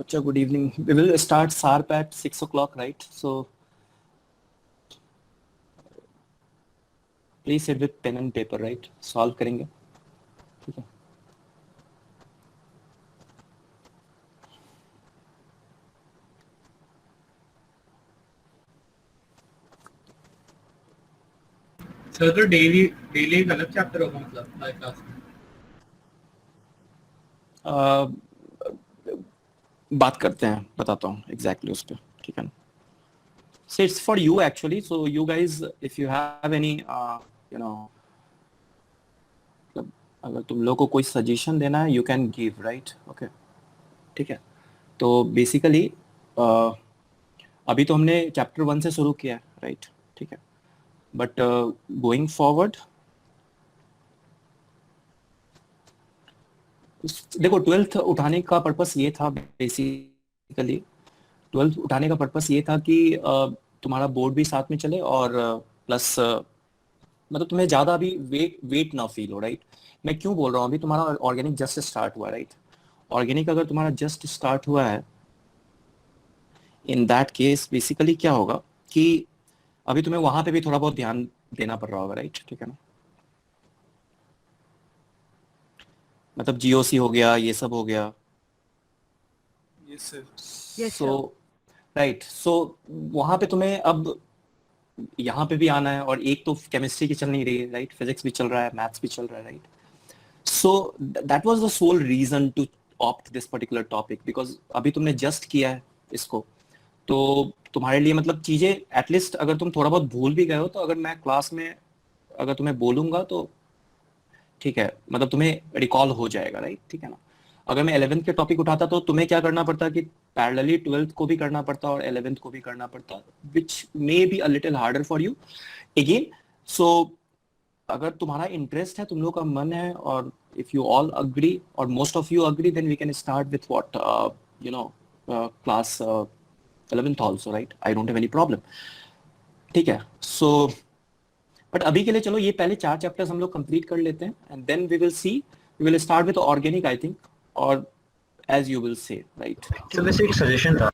Acha, good evening. We will start sharp at 6 o'clock, right? So please sit with pen and paper, right? Solve करेंगे, ठीक है? Sir तो daily एक अलग chapter होगा मतलब हर क्लास में? बात करते हैं, बताता हूँ exactly उस पे, ठीक है ना? So it's for you actually. So you guys, if you have any, you know, अगर तुम लोग को कोई सजेशन देना है, you can give, right? Okay, ठीक है? तो basically अभी तो हमने चैप्टर 1 से शुरू किया है, राइट? ठीक है, बट गोइंग फॉरवर्ड देखो, 12th उठाने का पर्पस ये था, बेसिकली 12th उठाने का पर्पस ये था कि तुम्हारा बोर्ड भी साथ में चले और प्लस मतलब तुम्हें ज्यादा अभी वेट ना फील हो, राइट? मैं क्यों बोल रहा हूँ, अभी तुम्हारा ऑर्गेनिक जस्ट स्टार्ट हुआ, राइट? ऑर्गेनिक अगर तुम्हारा जस्ट स्टार्ट हुआ है, इन दैट केस बेसिकली क्या होगा कि अभी तुम्हें वहां पे भी थोड़ा बहुत ध्यान देना पड़ रहा होगा, राइट? ठीक है ना? मतलब जीओसी हो गया, ये सब हो गया, यस सर। सो राइट। सो वहां पे तुम्हें अब यहाँ पे भी आना है, और एक तो केमिस्ट्री की चल नहीं रही है, राइट? फिजिक्स भी चल रहा है, मैथ्स भी चल रहा है, right? So that was the sole reason to opt this particular topic, because अभी तुमने जस्ट किया है इसको, तो तुम्हारे लिए मतलब चीजें एटलीस्ट अगर तुम थोड़ा बहुत भूल भी गए हो, तो अगर मैं क्लास में अगर तुम्हें बोलूंगा तो ठीक है, मतलब तुम्हें रिकॉल हो जाएगा, राइट? ठीक है ना? अगर मैं 11th के टॉपिक उठाता तो तुम्हें क्या करना पड़ता कि पैरेलली 12th को भी करना पड़ता और 11th को भी करना पड़ता, which may be a little harder for you again. So अगर तुम्हारा इंटरेस्ट है, तुम लोग का मन है, और इफ यू ऑल अग्री और most of you agree, then we can start with what you know class 11th also, right? I don't have any problem, ठीक है? सो बट अभी के लिए चलो ये पहले 4 चैप्टर्स हम लोग कंप्लीट कर लेते हैं, and then we will see, we will start with organic I think, और as you will say, right? Sir वैसे एक सजेशन था।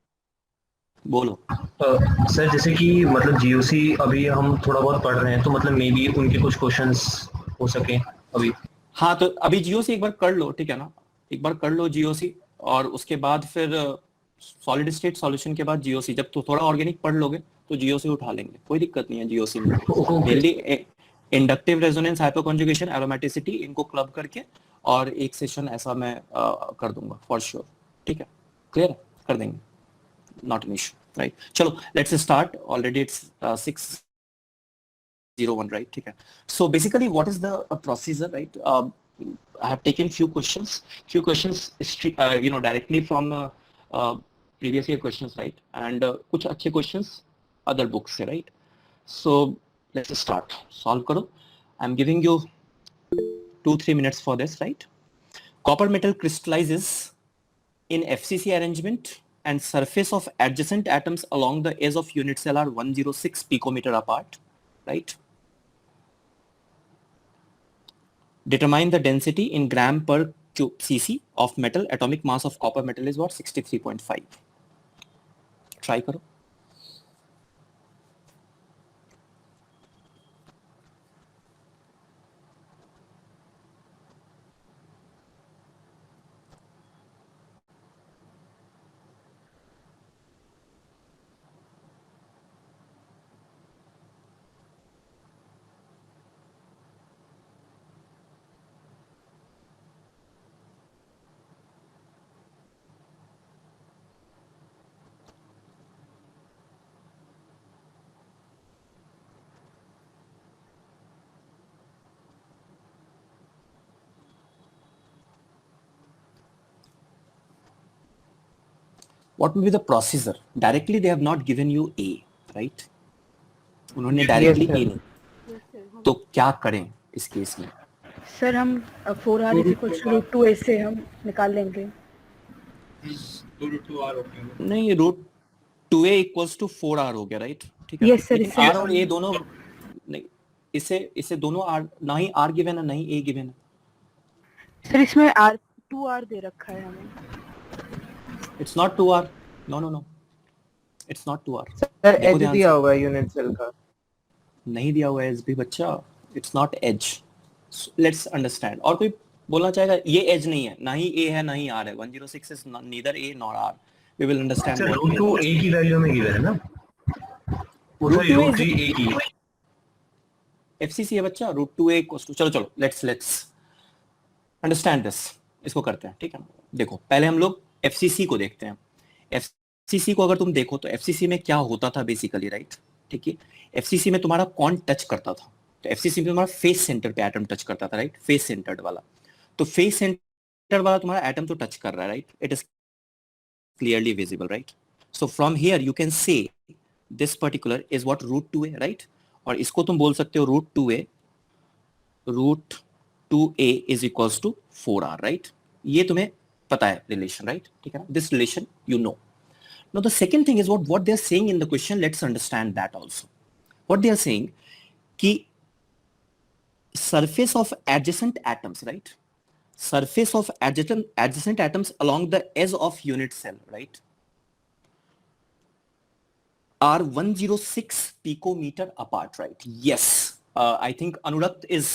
बोलो। सर जैसे कि मतलब जीओसी अभी हम थोड़ा बहुत पढ़ रहे हैं, तो मतलब मे बी उनके कुछ क्वेश्चंस हो सके अभी। हाँ, तो अभी जीओसी एक बार कर लो, ठीक है ना? एक बार कर लो जीओसी, और उसके बाद फिर सॉलिड स्टेट सॉल्यूशन के बाद जीओसी, जब तो थोड़ा ऑर्गेनिक पढ़ लोगे तो जीओसी उठा लेंगे, कोई दिक्कत नहीं है जीओसी में। मेनली इंडक्टिव रेजोनेंस, हाइपरकॉन्जुगेशन, एरोमेटिसिटी, इनको क्लब करके और एक सेशन ऐसा मैं कर दूंगा फॉर श्योर, ठीक है? क्लियर है? कर देंगे, नॉट एन इशू, राइट? चलो let's start, already it's 6:01, right? ठीक है? So basically what is the procedure, right? I have taken few questions directly from previous year questions, right? And कुछ अच्छे questions other books से, right? So let's start, solve करो. I'm giving you 2-3 minutes for this, right? Copper metal crystallizes in FCC arrangement, and surface of adjacent atoms along the edge of unit cell are 106 picometer apart, right? Determine the density in gram per cube cc of metal. Atomic mass of copper metal is what? 63.5. Try करो. What will be the procedure? Directly they have not given you A, right? उन्होंने directly A नहीं, तो क्या करें इस case में? Sir हम 4r = √2 ऐसे हम निकाल लेंगे। √2r हो गया। नहीं, √2a = 4r हो गया, राइट? ठीक है? Yes, sir, लेकिन इससे r और a दोनों नहीं, इससे दोनों r, ना ही r गिवन है ना ही a गिवन है। सर इसमें 2r दे रखा है हमें। It's not 2R. No. It's not 2R. Sir देखो एज ध्यान दिया से। हुआ है यूनिट सेल का। नहीं दिया हुआ है एज भी बच्चा। It's not edge. So, let's understand. और कोई बोलना चाहेगा ये एज नहीं है, ना ही A है ना ही R है। 106 is neither A nor R. We will understand. Sir what root we to are- A की वैल्यू में गिवन है ना, Root sorry 2A root is- three A की। FCC है बच्चा। √2A equals to चलो let's अंडरस्टैंड दिस। इसको करते हैं, ठीक है। देखो पहले हम लोग FCC को देखते हैं। FCC को अगर तुम देखो तो FCC में क्या होता था बेसिकली, राइट? ठीक है, FCC में तुम्हारा कौन टच करता था? तो FCC में तुम्हारा फेस सेंटर पे एटम टच करता था, राइट? फेस सेंटर्ड वाला। तो फेस सेंटर वाला तुम्हारा एटम तो टच कर रहा है, right? It is clearly visible, right? So from here you can say this particular is what √2A, right? और इसको तुम बोल सकते हो √2A is equals to 4R, right? ये तुम्हें पता है रिलेशन, राइट? ठीक है ना? This relation you know. Now the second thing is what they are saying in the question. Let's understand that also. What they are saying कि surface of adjacent atoms, right? Surface of adjacent atoms along the edge of unit cell, right? Are 106 picometer apart, right? Yes. I think Anurag is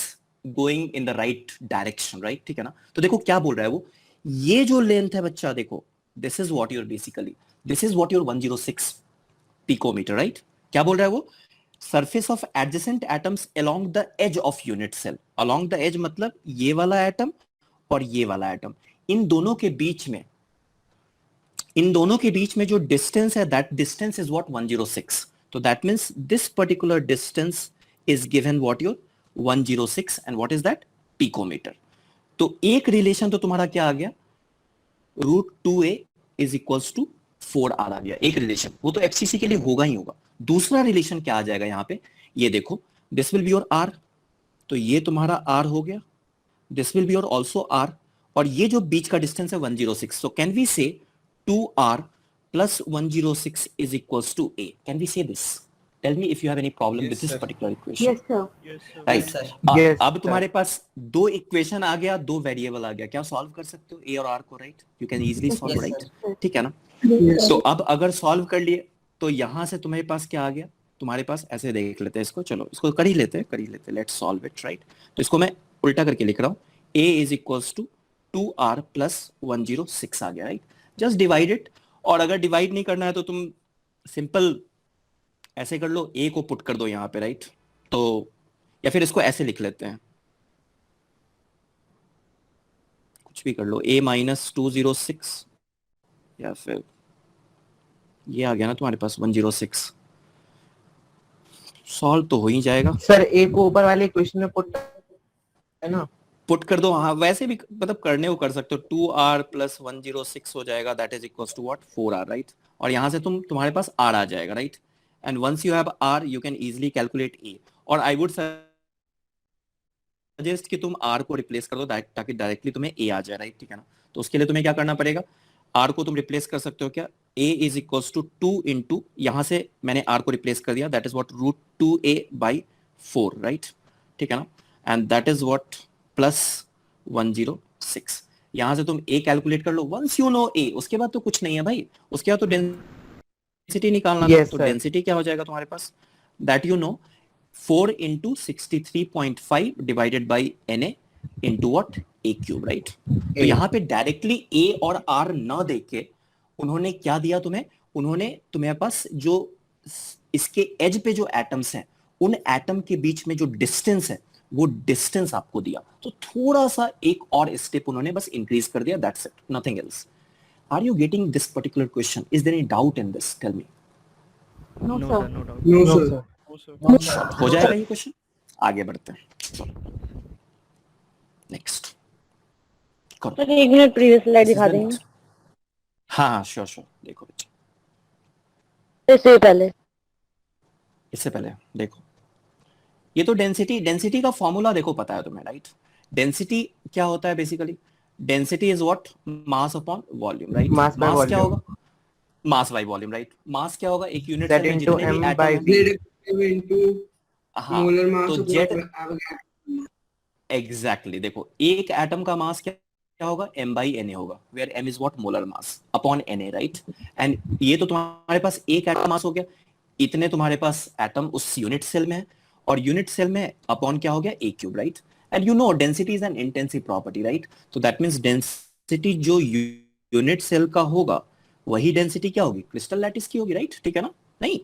going in the right direction, right? ठीक है ना? तो देखो क्या बोल रहा है वो, ये जो लेंथ है बच्चा, देखो this is what your 106 picometer, right? क्या बोल रहा है वो? Surface of adjacent atoms along the edge of unit cell. Along the edge मतलब ये वाला एटम और ये वाला एटम, इन दोनों के बीच में जो डिस्टेंस है, that distance is what 106. तो that means this particular distance is given what your 106 and what is that? Picometer. तो एक रिलेशन तो तुम्हारा क्या आ गया? √2A is equals to 4R आ गया, एक रिलेशन। वो तो FCC के लिए होगा ही होगा। दूसरा रिलेशन क्या आ जाएगा यहाँ पे? ये देखो, this will be your R, तो ये तुम्हारा R हो गया, this will be your also R, और ये जो बीच का डिस्टेंस है 106. So can we say 2R plus 106 is equals to A? Can we say this? Tell me if you have any problem Yes, with this sir. particular equation. Yes, sir. Right. Yes, sir. Yes, अब sir. तुम्हारे पास दो equation आ गया, दो variable आ गया, क्या solve कर सकते हो A और R को, right? You can easily solve, Yes, right? sir. ठीक है ना? तो अब अगर सॉल्व कर लिए तो यहां से तुम्हारे पास क्या आ गया? तुम्हारे पास ऐसे देख लेते हैं इसको, चलो इसको कर ही लेते हैं, लेट्स सॉल्व इट, राइट? तो इसको मैं उल्टा करके लिख रहा हूँ, A is equals to 2R plus 106 आ गया, राइट? जस्ट डिवाइड इट, और अगर डिवाइड नहीं करना है तो तुम सिंपल ऐसे कर लो, A को पुट कर दो यहाँ पे, राइट? तो या फिर इसको ऐसे लिख लेते हैं, कुछ भी कर लो, A minus 206, या फिर ये आ गया ना तुम्हारे पास 106, सॉल्व तो हो ही जाएगा। सर ए को ऊपर वाले इक्वेशन में पुट है ना? पुट कर दो, हाँ वैसे भी मतलब करने को कर सकते हो, 2R plus 106 हो जाएगा, that is equals to what? 4R, right? और यहाँ से तुम्हारे पास R आ जाएगा, right? And once you have R you can easily calculate A, और आई वुड सजेस्ट कि तुम R को रिप्लेस कर दो ताकि डायरेक्टली तुम्हें A आ जाए, राइट? ठीक है ना? तो उसके लिए तुम्हें क्या करना पड़ेगा? R को तुम रिप्लेस कर सकते हो क्या? A is equals to 2 into, यहाँ से मैंने R को रिप्लेस कर दिया, that is what √2A by 4, right? ठीक है ना? And that is what plus 106। यहाँ से तुम A कैलकुलेट कर लो, वंस यू नो A, उसके बाद तो कुछ नहीं है भाई, उसके बाद तो डेंसिटी निकालना था। Yes, तो sir. डेंसिटी क्या हो जाएगा तुम्हारे पास? That you know, 4 into 63.5 divided by Na into what? A cube, right? तो यहाँ पे डायरेक्टली A और R न देख के उन्होंने क्या दिया तुम्हें? उन्होंने तुम्हें पास जो इसके एज पे जो एटम्स हैं, उन एटम के बीच में जो डिस्टेंस है, वो डिस्टेंस आपको दिया। तो थोड़ा सा एक और स्टेप उन्होंने बस इंक्रीज कर दिया, that's it, nothing else. Are you getting this particular question? Is there any doubt in this? Tell me. No, sir. No, sir. हो जाएगा ये क्वेश्चन? आगे बढ़ते हैं, नेक्स्ट करो। सर एक मिनट प्रीवियस स्लाइड दिखा देंगे हाँ श्योर देखो बच्चे, इससे पहले देखो, ये तो डेंसिटी का फॉर्मूला देखो, पता है तुम्हें, राइट? डेंसिटी क्या होता है बेसिकली? Density is what? Mass upon volume, right? Mass by mass क्या volume. होगा? Mass by volume, right? Mass क्या होगा? एक यूनिट Z सेल में into जितने भी M by atom, V. into हाँ, molar mass तो of जेड what? एग्जैक्टली, देखो एक एटम का मास क्या क्या होगा, m by na होगा, where m is what, molar mass upon na, right? and ये तो तुम्हारे पास एक एटम मास हो गया, इतने तुम्हारे पास एटम उस यूनिट सेल में है, और यूनिट सेल में अपॉन क्या हो गया, a cube, right? And you know density is an intensive property, right? तो दैट मींस डेंसिटी जो यूनिट सेल का होगा वही डेंसिटी क्या होगी, क्रिस्टल लैटिस की होगी, राइट? ठीक है ना? नहीं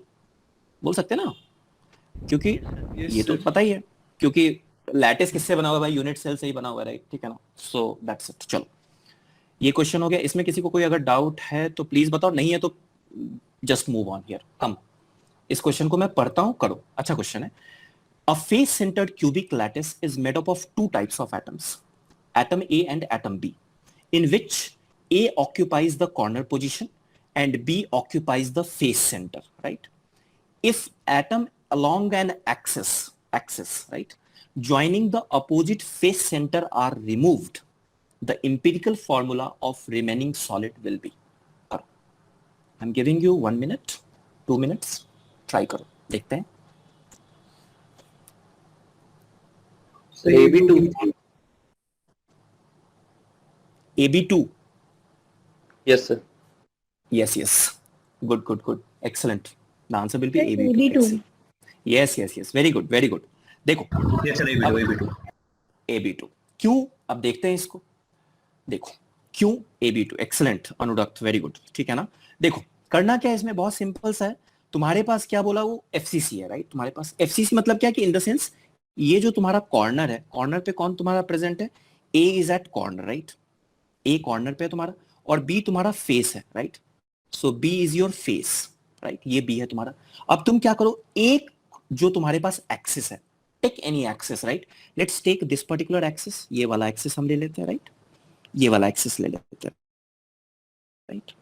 बोल सकते ना, क्योंकि ये तो पता ही है, क्योंकि लैटिस किससे बना हुआ है भाई, यूनिट सेल से ही बना हुआ है, राइट? ठीक है ना? So that's it. चलो ये क्वेश्चन हो गया। इसमें किसी को कोई अगर डाउट है तो प्लीज बताओ, नहीं है तो जस्ट मूव ऑन हियर। कम, इस क्वेश्चन को मैं पढ़ता हूं, करो। अच्छा क्वेश्चन है। A face-centered cubic lattice is made up of two types of atoms, atom A and atom B, in which A occupies the corner position and B occupies the face center, right? If atom along an axis, right, joining the opposite face center are removed, the empirical formula of remaining solid will be. I'm giving you 1 minute, 2 minutes, try करो, देखते हैं। So AB2. AB2. Yes, sir. Yes. Good. Excellent. The answer will be Sir, AB2. AB2. Yes. Very good. देखो, Yes sir, AB2. AB2 क्यों, अब देखते हैं इसको। देखो क्यों AB2, एक्सलेंट अनुरक्त, वेरी गुड, ठीक है ना? देखो करना क्या है इसमें, बहुत सिंपल सा है। तुम्हारे पास क्या बोला, वो FCC है, राइट? तुम्हारे पास FCC मतलब क्या, कि इन द सेंस ये जो तुम्हारा कॉर्नर है, कॉर्नर पे कौन तुम्हारा प्रेजेंट है, A is at corner, right? A corner पे है तुम्हारा, और B तुम्हारा फेस है, right? So B is your face, right? ये B है तुम्हारा। अब तुम क्या करो, एक जो तुम्हारे पास एक्सिस है, take any axis, right? Let's take this particular axis, ये वाला एक्सिस हम ले लेते हैं, राइट? ये वाला एक्सिस ले लेते हैं, राइट?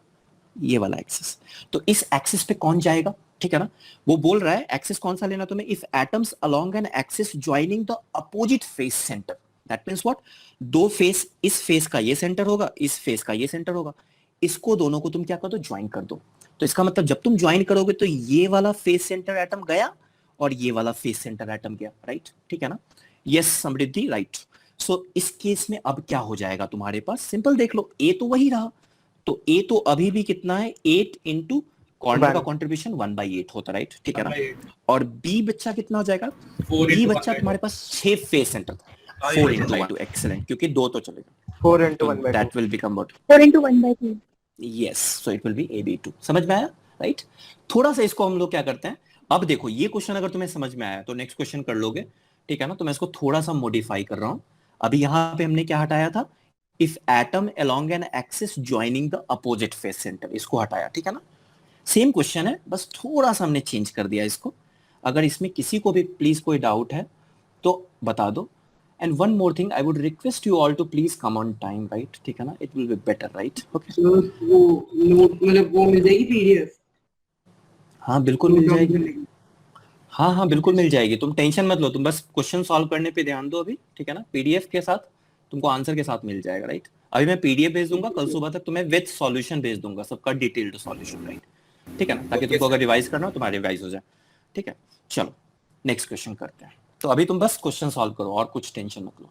ये वाला एक्सिस। तो इस एक्सिस पे कौन जाएगा, ठीक है ना? वो बोल रहा है एक्सिस कौन सा लेना तुम्हें, if atoms along an axis joining the opposite face centre, that means what, दो फेस, इस फेस का ये सेंटर होगा, इस फेस का ये सेंटर होगा, इसको दोनों को तुम क्या कर दो, ज्वाइन कर दो। तो इसका मतलब जब तुम ज्वाइन करोगे तो ये वाला फेस सेंटर एटम गया और ये वाला फेस सेंटर एटम गया, राइट? ठीक है ना? यस समृद्धि, राइट। सो इस केस में अब क्या हो जाएगा तुम्हारे पास, सिंपल देख लो, ए तो वही रहा, तो ए तो अभी भी कितना है, 8 इंटू कॉर्नर का कॉन्ट्रीब्यूशन 1/8 होता है, राइट? ठीक है ना? और बी बच्चा कितना हो जाएगा, बी बच्चा तुम्हारे पास 6 फेस सेंटर, 4 into 1, एक्सीलेंट, क्योंकि दो तो चलेगा, 4 into 1 by 2. That will become what, 4 into 1/2. Yes, so it will B AB2। समझ में आया, राइट? थोड़ा सा इसको हम लोग क्या करते हैं, अब देखो ये क्वेश्चन अगर तुम्हें समझ में आया तो नेक्स्ट क्वेश्चन कर लोगे, ठीक है ना? तो मैं इसको थोड़ा सा मॉडिफाई कर रहा हूं। अभी यहां पे हमने क्या हटाया था, if atom along an axis joining the opposite face centre, इसको हटाया, ठीक है ना? सेम क्वेश्चन है, बस थोड़ा सा हमने चेंज कर दिया इसको। अगर इसमें किसी को भी प्लीज कोई डाउट है तो बता दो। And one more thing, I would request you all to please come on time, right? ठीक है ना? It will be better, right? Okay, वो नोट मतलब वो मिल जाएगी पीडीएफ? हाँ बिल्कुल मिल जाएगी, हाँ बिल्कुल मिल जाएगी, तुम टेंशन मत लो, तुम बस क्वेश्चन सॉल्व करने पे ध्यान दो अभी, ठीक है ना? पीडीएफ के साथ तुमको आंसर के साथ मिल जाएगा, राइट? अभी मैं पीडीएफ भेज दूंगा, कल सुबह तक तुम्हें विद सॉल्यूशन भेज दूंगा, सबका डिटेल्ड सॉल्यूशन, राइट? ठीक है ना? ताकि तुमको अगर रिवाइज करना हो तुम्हारा रिवाइज हो जाए, ठीक है? चलो नेक्स्ट क्वेश्चन करते हैं। तो अभी तुम बस क्वेश्चन सॉल्व करो और कुछ टेंशन मत लो,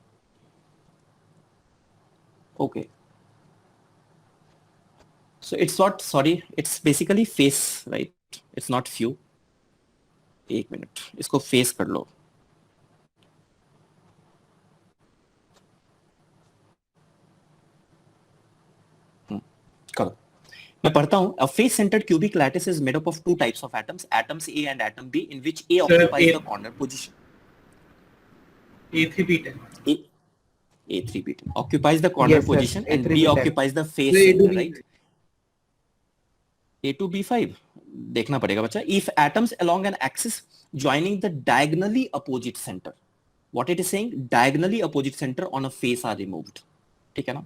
okay? So it's not, sorry, it's basically face, right? It's not few. एक मिनट, इसको फेस कर लो। करो, मैं पढ़ता हूं। A face centered cubic lattice is made up of two types of atoms, atoms A and atom B, in which A occupies the corner position. A3B10. A3B10 occupies the corner Yes, sir. position and B A3B10. occupies the face So center, A2B5. right? A2B5 देखना पड़ेगा बच्चा। If atoms along an axis joining the diagonally opposite center, what it is saying, diagonally opposite center on a face are removed, ठीक है ना?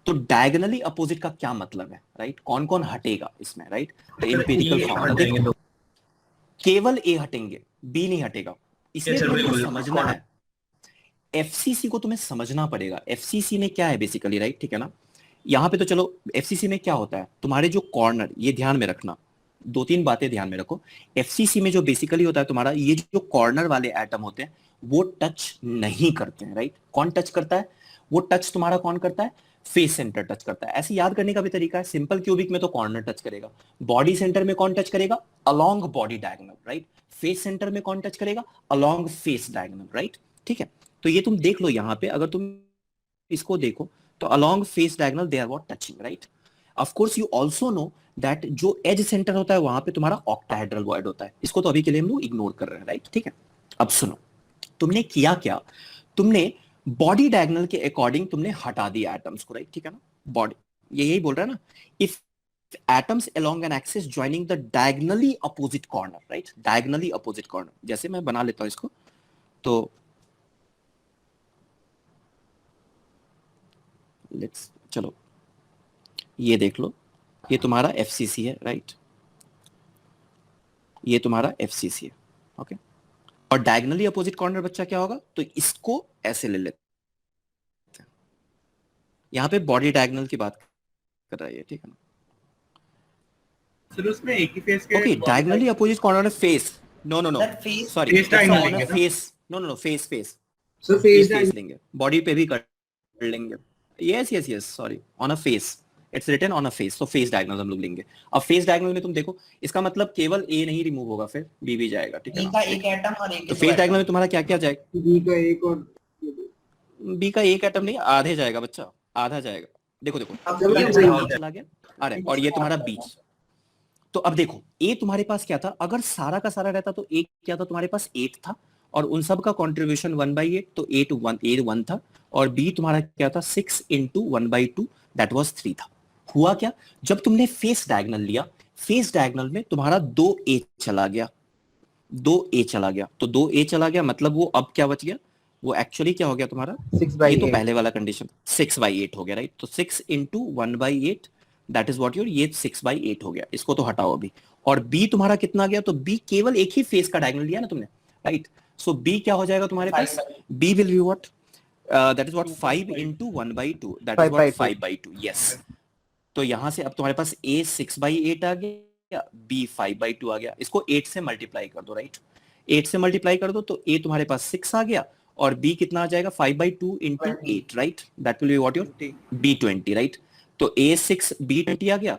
तो diagonally opposite का क्या मतलब है, राइट? कौन कौन हटेगा इसमें, राइट? तो एम्पिरिकल फॉर्मूला देखो, केवल ए हटेंगे, बी नहीं हटेगा। इसलिए तुमको समझना है, एफसीसी को तुम्हें समझना पड़ेगा। एफसीसी में क्या है बेसिकली, राइट? ठीक है ना? यहाँ पे तो चलो, एफसीसी में क्या होता है, तुम्हारे जो कॉर्नर, ये ध्यान में रखना, 2-3 बातें ध्यान में रखो। एफसीसी में जो बेसिकली होता है तुम्हारा, ये जो कॉर्नर वाले एटम होते हैं वो टच नहीं करते हैं, राइट? कौन टच करता है? वो टच तुम्हारा कौन करता है? फेस सेंटर टच करता है। ऐसे याद करने का भी तरीका है, सिंपल क्यूबिक में तो कॉर्नर टच करेगा, बॉडी सेंटर में कौन टच करेगा, along body diagonal, right. Face centre में कौन टच करेगा, अलोंग फेस डायगोनल, राइट। ठीक है, तो ये तुम देख लो यहाँ पे, अगर तुम इसको देखो तो along face diagonal they are what touching, right. Of course you also know that जो एज सेंटर होता है वहां पे तुम्हारा ऑक्टाहेड्रल वॉइड होता है, इसको तो अभी के लिए हम लोग इग्नोर कर रहे हैं, राइट। ठीक है, अब सुनो, तुमने किया क्या, तुमने बॉडी डायगोनल के अकॉर्डिंग तुमने हटा दिया एटम्स को, राइट। ठीक है ना, बॉडी ये यही बोल रहा है ना, if atoms along an axis joining the diagonally opposite corner, right, diagonally opposite corner, जैसे मैं बना लेता हूं इसको, तो लेट्स, चलो ये देख लो, ये तुम्हारा FCC है, राइट, ये तुम्हारा FCC है, ओके। और डायगोनली अपोजिट कॉर्नर बच्चा क्या होगा, तो इसको ऐसे ले लेते हैं, यहां पे बॉडी डायगोनल की बात कर रहा है, ठीक है ना। सर उसमें एक ही फेस के Okay, diagonally opposite corner on a face. No. That face- Sorry, face it's diagonal on a लेंगे ना? face. No. Face. So face Face लेंगे. Body पे भी कर लेंगे. Yes. Sorry, on a face. It's written on a face. So face diagonal हम लोग लेंगे. अब face diagonal में तुम देखो, इसका मतलब केवल A नहीं रिमूव होगा, फिर B भी जाएगा, ठीक है B ना? का एक एटम और एक तो face diagonal में तुम्हारा क्या क्या जाएगा? B का एक और B का एक एटम नहीं, आधे जाएगा बच्चा, आधा जाएगा. देखो अब जब ये ये बड़ा हो A चला गया, अरे और ये तुम्हारा बीच. तो अब देखो, ए तुम्हारे पास क्या था, अगर सारा का सारा रहता तो एक क्या था, तुम्हारे पास 8 था, और उन सब का कंट्रीब्यूशन 1/8, तो 8 था, और बी तुम्हारा क्या था, 6 × 1/2, दैट वाज 3 था. हुआ क्या, जब तुमने फेस डायगोनल लिया, फेस डायगोनल में तुम्हारा 2a चला गया, 2a चला गया, तो 2a चला गया, मतलब वो अब क्या बच गया, वो एक्चुअली क्या हो गया तुम्हारा, 6/8 ये तो पहले वाला कंडीशन 6/8 हो गया, राइट. तो 6 × 1/8 दैट इज व्हाट योर, ये 6/8 हो गया, इसको तो हटाओ अभी. और b तुम्हारा कितना गया, तो b केवल एक ही फेस का डायगोनल लिया ना तुमने, राइट. सो b क्या हो जाएगा तुम्हारे पास, b will be what, that is what 5 × 1/2, that is what 5/2, yes. तो यहां से अब तुम्हारे पास a 6/8 आ गया, b 5/2 आ गया, इसको 8 से मल्टीप्लाई कर दो, राइट. 8 से मल्टीप्लाई कर दो तो a तुम्हारे पास 6 आ गया, और b कितना आ जाएगा, 5/2 × 8, right. That will be what your b 20, right. तो a6 b 20 आ गया,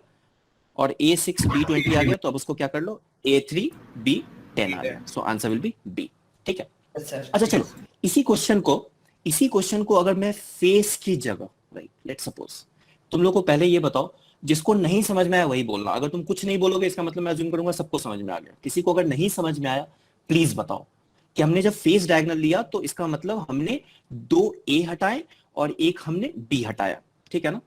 और a6 b 20 आ गया, तो अब उसको क्या कर लो, a3 b 10 आ गया. So answer will be b. ठीक है, अच्छा चलो, इसी क्वेश्चन को अगर मैं फेस की जगह, राइट, लेट्स सपोज, तुम लोग को पहले ये बताओ, जिसको नहीं समझ में आया वही बोलना. अगर तुम कुछ नहीं बोलोगे इसका मतलब मैं अज्यूम करूंगा सबको समझ में आ गया. किसी को अगर नहीं समझ में आया प्लीज बताओ कि हमने जब फेस डायगोनल लिया तो इसका मतलब हमने 2a हटाए और एक हमने b हटाया, ठीक है ना.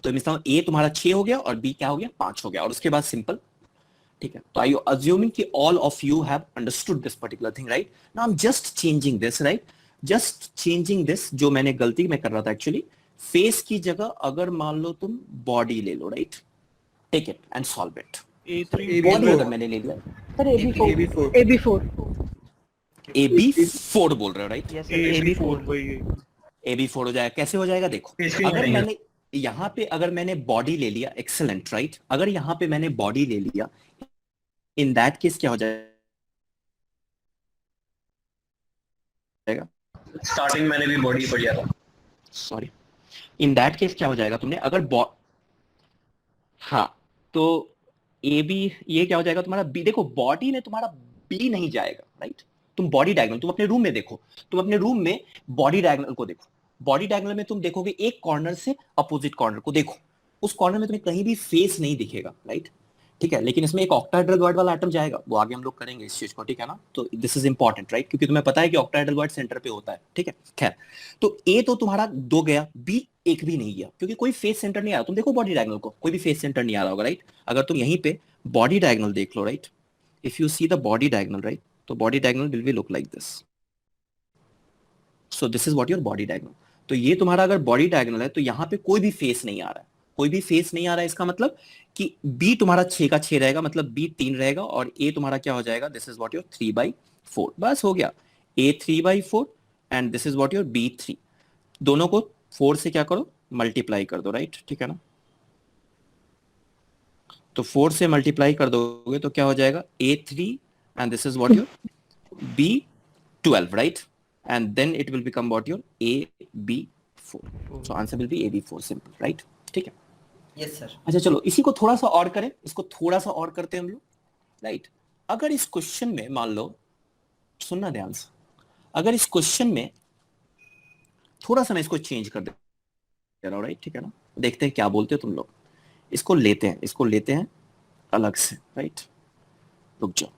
तो मिलता हूं a तुम्हारा 6 हो गया और b क्या हो गया, 5 हो गया, और उसके बाद सिंपल. ठीक है, तो आई यू अज्यूमिंग कि all of you have understood this particular thing, right. Now I am just changing this, right, just changing this, जो मैंने गलती में कर रहा था एक्चुअली. फेस की जगह अगर मान लो तुम बॉडी ले लो, right, take it and solve it. Body अगर मैंने ले लिया, सर AB4 AB4 बोल रहे हो, राइट. AB4 AB4 हो जाएगा. कैसे हो जाएगा, देखो, अगर मैंने यहां पे अगर मैंने बॉडी ले लिया, एक्सेलेंट, राइट. अगर यहां पे मैंने बॉडी ले लिया, इन दैट केस क्या हो जाएगा, स्टार्टिंग मैंने भी बॉडी पढ़ लिया था. सॉरी, इन दैट केस क्या हो जाएगा, तुमने अगर हाँ, तो ए बी, ये क्या हो जाएगा तुम्हारा बी. देखो बॉडी में तुम्हारा बी नहीं जाएगा, राइट. तुम बॉडी डायगोनल, तुम अपने रूम में देखो, तुम अपने रूम में बॉडी डायगोनल को देखो. बॉडी डायगोनल में तुम देखोगे एक कॉर्नर से अपोजिट कॉर्नर को देखो, उस कॉर्नर में तुम्हें कहीं भी फेस नहीं दिखेगा, राइट. ठीक है, लेकिन इसमें एक ऑक्टाहेड्रल वॉइड वाला एटम जाएगा, वो आगे हम लोग करेंगे इस चीज को, ठीक है ना. तो दिस इज इंपॉर्टेंट, राइट, क्योंकि तुम्हें पता है कि ऑक्टाहेड्रल वॉइड सेंटर पे होता है. ठीक है, खैर, तो ए तो तुम्हारा 2 गया, बी एक भी नहीं गया, क्योंकि कोई फेस सेंटर नहीं आ रहा. तुम देखो बॉडी डायगोनल को, कोई भी फेस सेंटर नहीं आ रहा होगा, राइट. अगर तुम यहीं पे बॉडी डायगोनल देख लो, right, if you see the body diagonal, right, तो body diagonal will be look like this. So this is what your body diagonal. तो ये तुम्हारा अगर बॉडी डायगोनल है तो यहाँ पे कोई भी फेस नहीं आ रहा है, कोई भी फेस नहीं आ रहा है. इसका मतलब कि B तुम्हारा 6 का 6 रहेगा, मतलब B 3 रहेगा, और A तुम्हारा क्या हो जाएगा, दिस इज व्हाट योर 3/4. बस हो गया, A 3/4 and this is what your B 3. दोनों को 4 से क्या करो, मल्टीप्लाई कर दो, राइट. ठीक है ना. तो 4 से मल्टीप्लाई कर दोगे तो क्या हो जाएगा, A3 and this is what your B 12, right. And then it will become what your AB AB4, so answer will be AB4, simple, right? ठीक है, यस सर। अच्छा चलो इसी को थोड़ा सा और करें, इसको थोड़ा सा और करते हैं हम लोग, राइट? अगर इस क्वेश्चन में मान लो, सुनना ध्यान से, अगर इस क्वेश्चन में थोड़ा सा मैं इसको चेंज कर दे रहा हूं, राइट? ठीक है ना, देखते हैं क्या बोलते हो तुम लोग। इसको लेते हैं अलग से, राइट? रुक जाओ,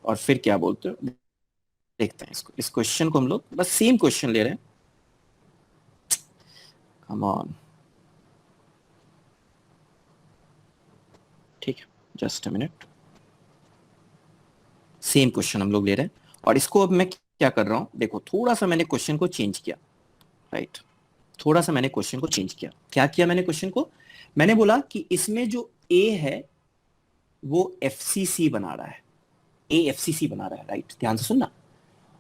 और फिर क्या बोलते हो देखते हैं इसको। इस क्वेश्चन को हम लोग बस सेम क्वेश्चन ले रहे हैं, कम ऑन, ठीक है, just a minute. Same question हम लोग ले रहे हैं, और इसको अब मैं क्या कर रहा हूं, देखो थोड़ा सा मैंने क्वेश्चन को चेंज किया, राइट? थोड़ा सा मैंने क्वेश्चन को चेंज किया। क्या किया मैंने क्वेश्चन को? मैंने बोला कि इसमें जो ए है वो एफसीसी बना रहा है, ए एफसीसी बना रहा है, राइट? ध्यान से सुनना।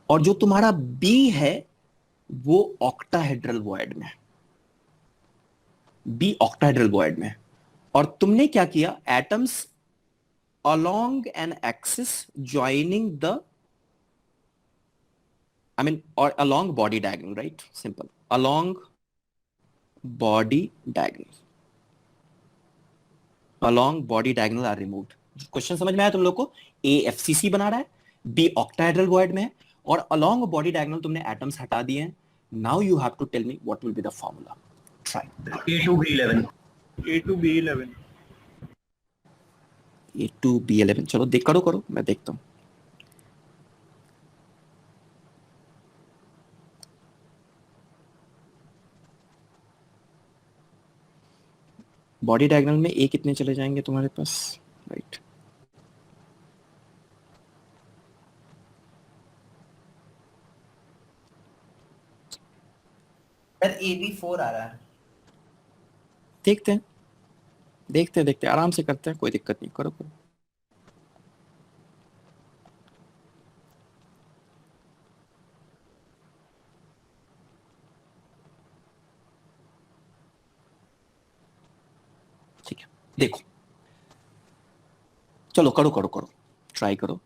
और जो तुम्हारा बी है वो ऑक्टाहेड्रल वॉइड में है, बी ऑक्टाहेड्रल वॉइड में है। और तुमने क्या किया, atoms along an axis joining the, I mean, or along body diagonal, right? Simple, along body diagonal, along body diagonal are removed. Question समझ में आया तुम लोग को? ए एफसीसी बना रहा है, बी ऑक्टाहेड्रल वॉइड में है, और along body diagonal तुमने एटम्स हटा दिए हैं। Now you have to tell me what will be the formula. Try A2B11, A2B11, A2B11, चलो देख, करो मैं देखता हूं। बॉडी डायगोनल में ए कितने चले जाएंगे तुम्हारे पास, राइट? सर AB4 आ रहा है। देखते हैं, आराम से करते हैं, कोई दिक्कत नहीं, करो। ठीक है, देखो, चलो करो, ट्राई करो।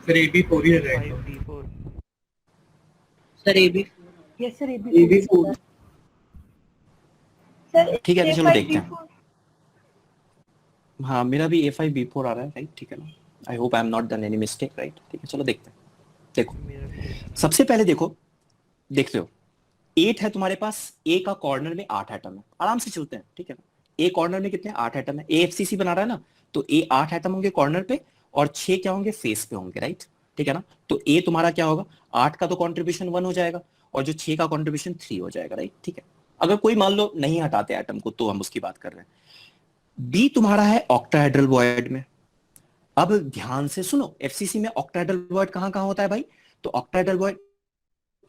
सर AB4 ही right. Sir AB yes sir AB4 sir ठीक है, तो चलो देखते हैं। हाँ, मेरा भी A5B4 आ रहा है, राइट? ठीक है ना, I hope I am not done any mistake, right? ठीक है, चलो देखते हैं। देखो सबसे पहले देखते हो 8 है तुम्हारे पास, ए का कॉर्नर में 8 एटम है, आराम से चलते हैं, ठीक है ना? ए कॉर्नर में कितने, 8 एटम है, ए एफसीसी बना रहा है ना, तो ए 8 एटम होंगे कॉर्नर पे, और 6 क्या होंगे, फेस पे होंगे, राइट? ठीक है ना? तो ए तुम्हारा क्या होगा, 8 का तो कॉन्ट्रीब्यूशन 1 हो जाएगा, और जो 6 का कॉन्ट्रीब्यूशन 3 हो जाएगा, राइट? ठीक है, अगर कोई मान लो नहीं हटाते एटम को तो हम उसकी बात कर रहे हैं। बी तुम्हारा है ऑक्टाहेड्रल वॉइड में। अब ध्यान से सुनो, एफसीसी में ऑक्टाहेड्रल वॉइड कहां कहां होता है भाई? तो ऑक्टाहेड्रल वॉइड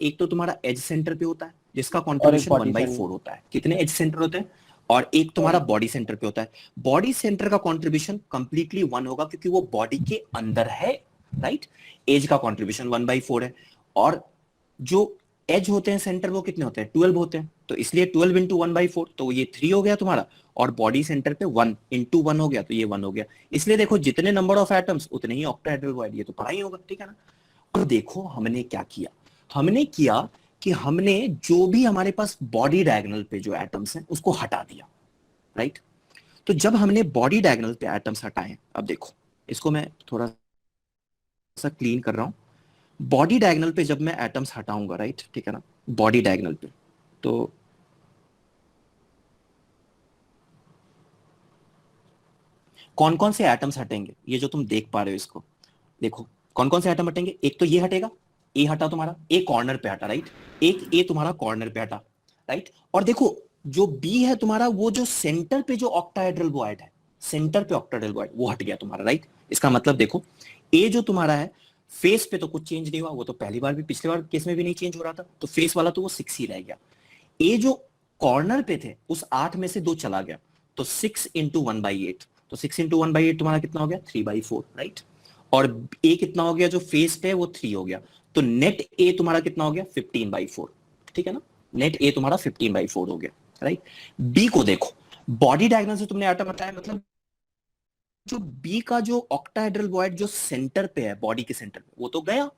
एक तो तुम्हारा एज सेंटर पे होता है जिसका कॉन्ट्रीब्यूशन 1/4 होता है। कितने एज सेंटर होते हैं? और एक तुम्हारा बॉडी सेंटर पे होता है। बॉडी सेंटर का कॉन्ट्रीब्यूशन कंप्लीटली 1 होगा क्योंकि वो बॉडी के अंदर है, राइट? एज का कॉन्ट्रीब्यूशन 1/4 है, और जो एज होते हैं सेंटर वो कितने होते हैं, 12 होते हैं, तो इसलिए 12 इंटू 1/4, तो ये 3 हो गया तुम्हारा, और बॉडी सेंटर पे 1 इंटू 1 हो गया, तो ये 1 हो गया। इसलिए देखो जितने नंबर ऑफ एटम्स उतने ही ऑक्टाहेड्रल वॉइड, ये तो पढ़ा ही होगा, ठीक है ना? और देखो हमने क्या किया, हमने किया कि हमने जो भी हमारे पास बॉडी डायगोनल पे जो एटम्स हैं उसको हटा दिया, राइट? तो जब हमने बॉडी डायगोनल पे एटम्स हटाए, अब देखो इसको मैं थोड़ा सा क्लीन कर रहा हूं। बॉडी डायगोनल पे जब मैं एटम्स हटाऊंगा, राइट, ठीक है ना, बॉडी डायगोनल पे, तो कौन कौन से एटम्स हटेंगे, ये जो तुम देख पा रहे हो इसको देखो, कौन कौन से एटम हटेंगे। एक तो ये हटेगा, ए हटा तुम्हारा, ए कॉर्नर पे हटा, राइट? एक ए तुम्हारा कॉर्नर पे हटा, राइट? और देखो जो बी है तुम्हारा, वो जो सेंटर पे जो ऑक्टाहेड्रल वॉइड है, सेंटर पे ऑक्टाहेड्रल वॉइड वो हट गया तुम्हारा, राइट। इसका मतलब देखो, ए जो तुम्हारा है फेस पे तो कुछ चेंज नहीं हुआ, वो तो पहली बार भी पिछले बार केस में भी नहीं चेंज हो रहा था, तो फेस वाला तो वो 6 ही रह गया। ए जो कॉर्नर पे थे उस 8 में से 2 चला गया, तो 6 इंटू 1/8, तो 6 इंटू 1/8 तुम्हारा कितना हो गया, 3/4, राइट। और ए कितना हो गया जो फेस पे है वो 3 हो गया, तो नेट ए तुम्हारा कितना हो गया, 15/4, ठीक है ना। नेट ए तुम्हारा 15/4 हो गया, राइट। बी को देखो, बॉडी डायग्राम से तुमने आटा बताया, मतलब जो बी का जो ऑक्टाहेड्रल वॉइड जो सेंटर पे है, बॉडी के सेंटर पे, वो तो गया।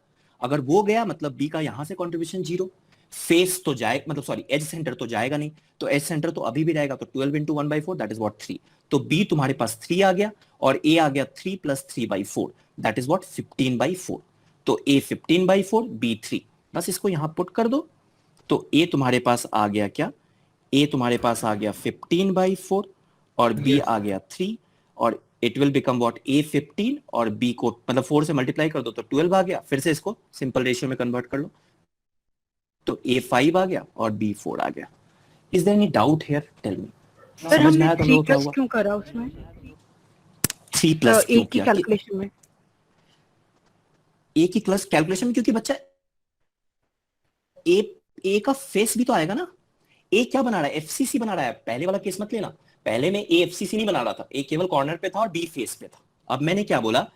अगर वो गया मतलब बी का यहां से कंट्रीब्यूशन 0, फेस तो जाए मतलब सॉरी एज सेंटर तो जाएगा नहीं, तो एज सेंटर तो अभी भी रहेगा, तो 12 इंटू 1/4 दैट इज व्हाट 3, तो बी तुम्हारे पास 3 आ गया, और ए आ गया 3 प्लस 3/4 दैट इज व्हाट 15/4, तो ए 15/4 बी 3, बस इसको यहां पुट कर दो, तो ए तुम्हारे पास आ गया क्या, ए तुम्हारे पास आ गया 15/4 और बी आ गया 3, और इट विल बिकम व्हाट ए 15 और बी को मतलब 4 से मल्टीप्लाई कर दो तो 12 आ गया, फिर से इसको सिंपल रेशियो में कन्वर्ट कर लो, तो ए 5 आ गया और बी 4 आ गया। Is there any doubt here, tell me. Sir समझ में हमने आया तुम 3 लोगों को क्या प्लस हुआ, क्यों करा उसमें, 3 प्लस क्यों एक की किया, कैलकुलेशन में? ए की क्लास कैलकुलेशन में, क्योंकि बच्चा ए का फेस भी तो आएगा ना। ए क्या बना रहा है, एफसीसी बना रहा है, पहले वाला केस मत लेना, पहले में ए एफसीसी नहीं बना रहा था, ए केवल कॉर्नर पे था और बी फेस पे था। अब मैंने क्या बोला,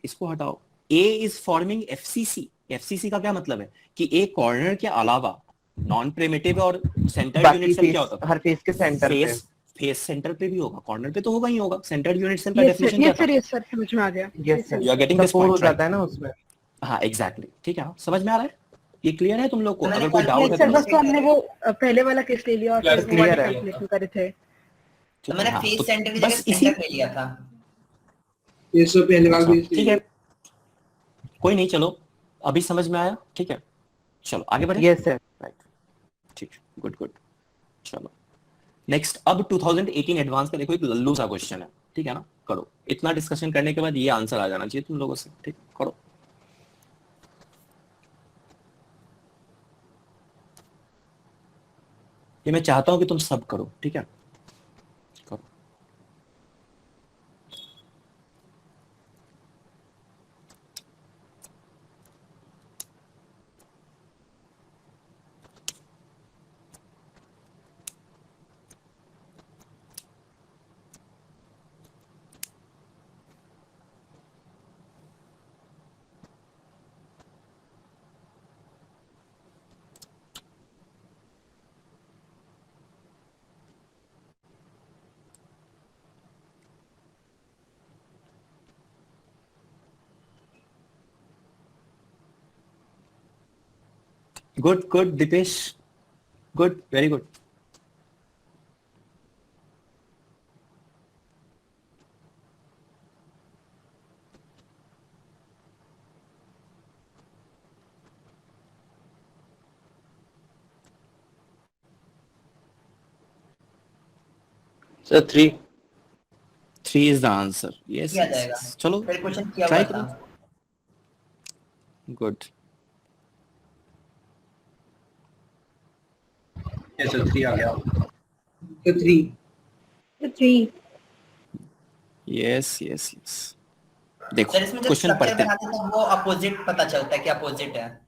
इसको हटाओ, ए इज फॉर्मिंग एफसीसी, एफसीसी का क्या मतलब है कि ए कॉर्नर के अलावा नॉन प्रिमिटिव और सेंटर्ड बाकी यूनिट सेल क्या फेस, होता था, हर फेस के सेंटर पे। फेस सेंटर पे भी होगा, कॉर्नर पे तो होगा ही होगा, सेंटर्ड यूनिट सेल का ये डेफिनेशन क्या था, सर समझ में आ गया। Yes sir, you are getting this support हो पॉइंट, जाता है ना उसमें। हाँ एग्जैक्टली, ठीक है, समझ में आ रहा है, ये क्लियर है तुम लोग को, मैंने अगर कोई डाउट है सर तो बस तो हमने वो पहले वाला केस ले लिया और फिर वो Clear वाला है। कैलकुलेशन करे थे। तो मैंने हाँ, फेस तो सेंटर की जगह बस इसी, सेंटर ले लिया था। ये सब पहले वाला भी ठीक है, कोई नहीं, चलो अभी समझ में आया, ठीक है, चलो आगे बढ़े, यस सर। राइट, ठीक, गुड गुड, चलो नेक्स्ट। अब 2018 एडवांस का देखो एक लल्लू सा क्वेश्चन है, ठीक है ना, करो, इतना डिस्कशन करने के बाद ये आंसर आ जाना चाहिए तुम लोगों से, ठीक, करो। ये मैं चाहता हूं कि तुम सब करो, ठीक है, करो। Good good Deepesh, good, very good. Sir 3। 3 is the answer, yes, किया जाएगा, चलो फिर क्वेश्चन किया ट्राई हुआ करो, था। गुड। यस सर 3 आ गया। तो 3 यस यस यस, देखो सर इसमें जो क्वेश्चन स्ट्रक्चर पढ़ते, बनाते हैं वो अपोजिट पता चलता है कि अपोजिट है।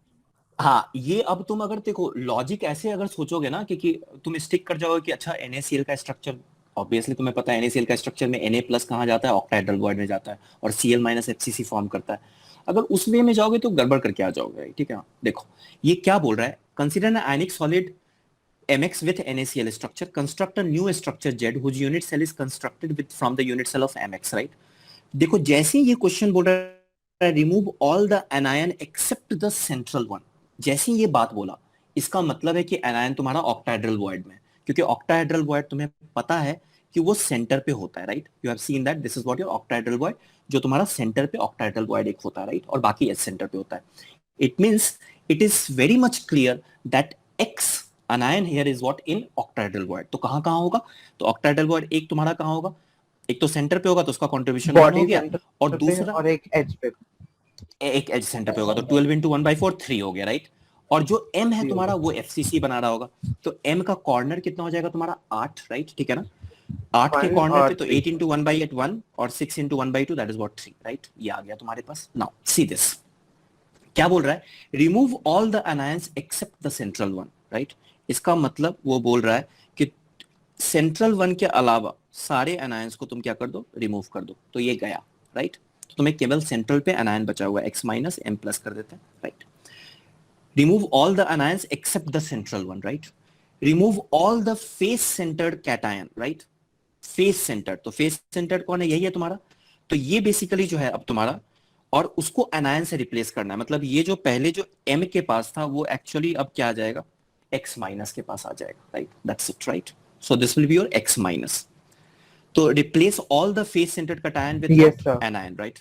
हाँ ये अब तुम अगर देखो लॉजिक ऐसे अगर सोचोगे ना कि तुम स्टिक कर जाओगे कि अच्छा NaCl का स्ट्रक्चर, ऑब्वियसली तुम्हें पता है NaCl का स्ट्रक्चर में Na+ कहाँ जाता है, ऑक्टाहेड्रल वॉइड में जाता है, और Cl- FCC फॉर्म करता है। अगर उस वे में जाओगे तो गड़बड़ करके आ जाओगे, ठीक है। देखो ये क्या बोल रहा है, consider an ionic solid Mx with NaCl structure, construct a new structure Z whose unit cell is constructed with from the unit cell of Mx, right? देखो जैसे ये क्वेश्चन बोल रहा है remove all the anion except the central one, जैसे ये बात बोला इसका मतलब है कि एनायन तुम्हारा ऑक्टाहेड्रल वॉइड में, क्योंकि ऑक्टाहेड्रल वॉइड तुम्हें पता है कि वो सेंटर पे होता है, right, you have seen that this is what your octahedral void, जो तुम्हारा सेंटर पे ऑक्टाहेड्रल वॉइड एक होता है, राइट, और बाकी एच सेंटर पे होता है। It means it is very much clear that x anion here is what in octahedral void, तो कहां होगा, तो octahedral void एक तुम्हारा कहां होगा, एक तो सेंटर पे होगा तो उसका कंट्रीब्यूशन 1 हो गया, और दूसरा और एक एज पे, एक एज सेंटर पे होगा तो 12 into 1/4 3 हो गया, राइट, और जो m है तुम्हारा वो FCC बना रहा होगा, तो m का कॉर्नर कितना हो जाएगा तुम्हारा 8, राइट, ठीक है ना, 8 के 1 कॉर्नर और पे तो 3 8 इंटू 1/8 1 और 6 into 1/2 that is what 3, right, ये आ गया तुम्हारे पास। नाउ सी दिस, क्या बोल रहा है, remove all the anions except the central one, right. इसका मतलब वो बोल रहा है कि सेंट्रल वन के अलावा सारे अनायंस को तुम क्या कर दो, रिमूव कर दो, तो ये गया, राइट। तो तुम्हें केवल सेंट्रल पे अनायन बचा हुआ है, x माइनस m प्लस कर देते हैं, right. Remove all the anions except the central one, right. Remove all the face centred cation, right, face centred, तो फेस सेंटर्ड कौन है, यही है तुम्हारा, तो ये बेसिकली जो है अब तुम्हारा, और उसको अनायन से रिप्लेस करना है, मतलब ये जो पहले जो m के पास था वो एक्चुअली अब क्या आ जाएगा, x माइनस के पास आ जाएगा, right, that's it, right. So this will be your x minus. तो replace all the face centred cation with yes sir. Anion, right.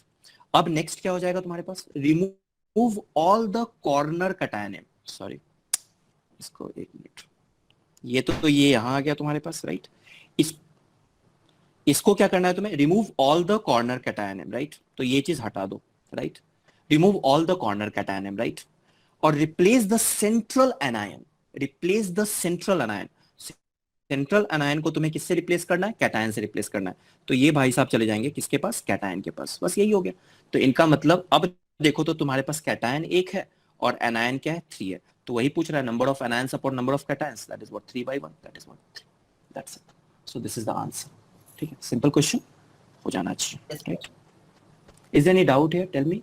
अब नेक्स्ट क्या हो जाएगा तुम्हारे पास, remove all the corner cation, sorry इसको एक मिनट, ये तो ये यहां आ गया तुम्हारे पास, राइट। इस इसको क्या करना है तुम्हें, remove all the corner cation, right, तो ये चीज हटा दो, right, remove all the corner cation, right, और replace the central anion, replace the central anion, central anion को तुम्हें किससे रिप्लेस करना है, कैटायन से रिप्लेस करना है, तो ये भाई साहब चले जाएंगे किसके पास, कैटायन के पास, बस यही हो गया। तो इनका मतलब अब देखो तो तुम्हारे पास कैटायन 1 है और एनायन क्या है, 3 है, तो वही पूछ रहा है number of anions upon number of cations, that is what 3/1, that is what 3, that's it. So this is the answer, ठीक है, सिंपल क्वेश्चन हो जाना चाहिए, Yes, sir. Right. Is there any doubt here, tell me.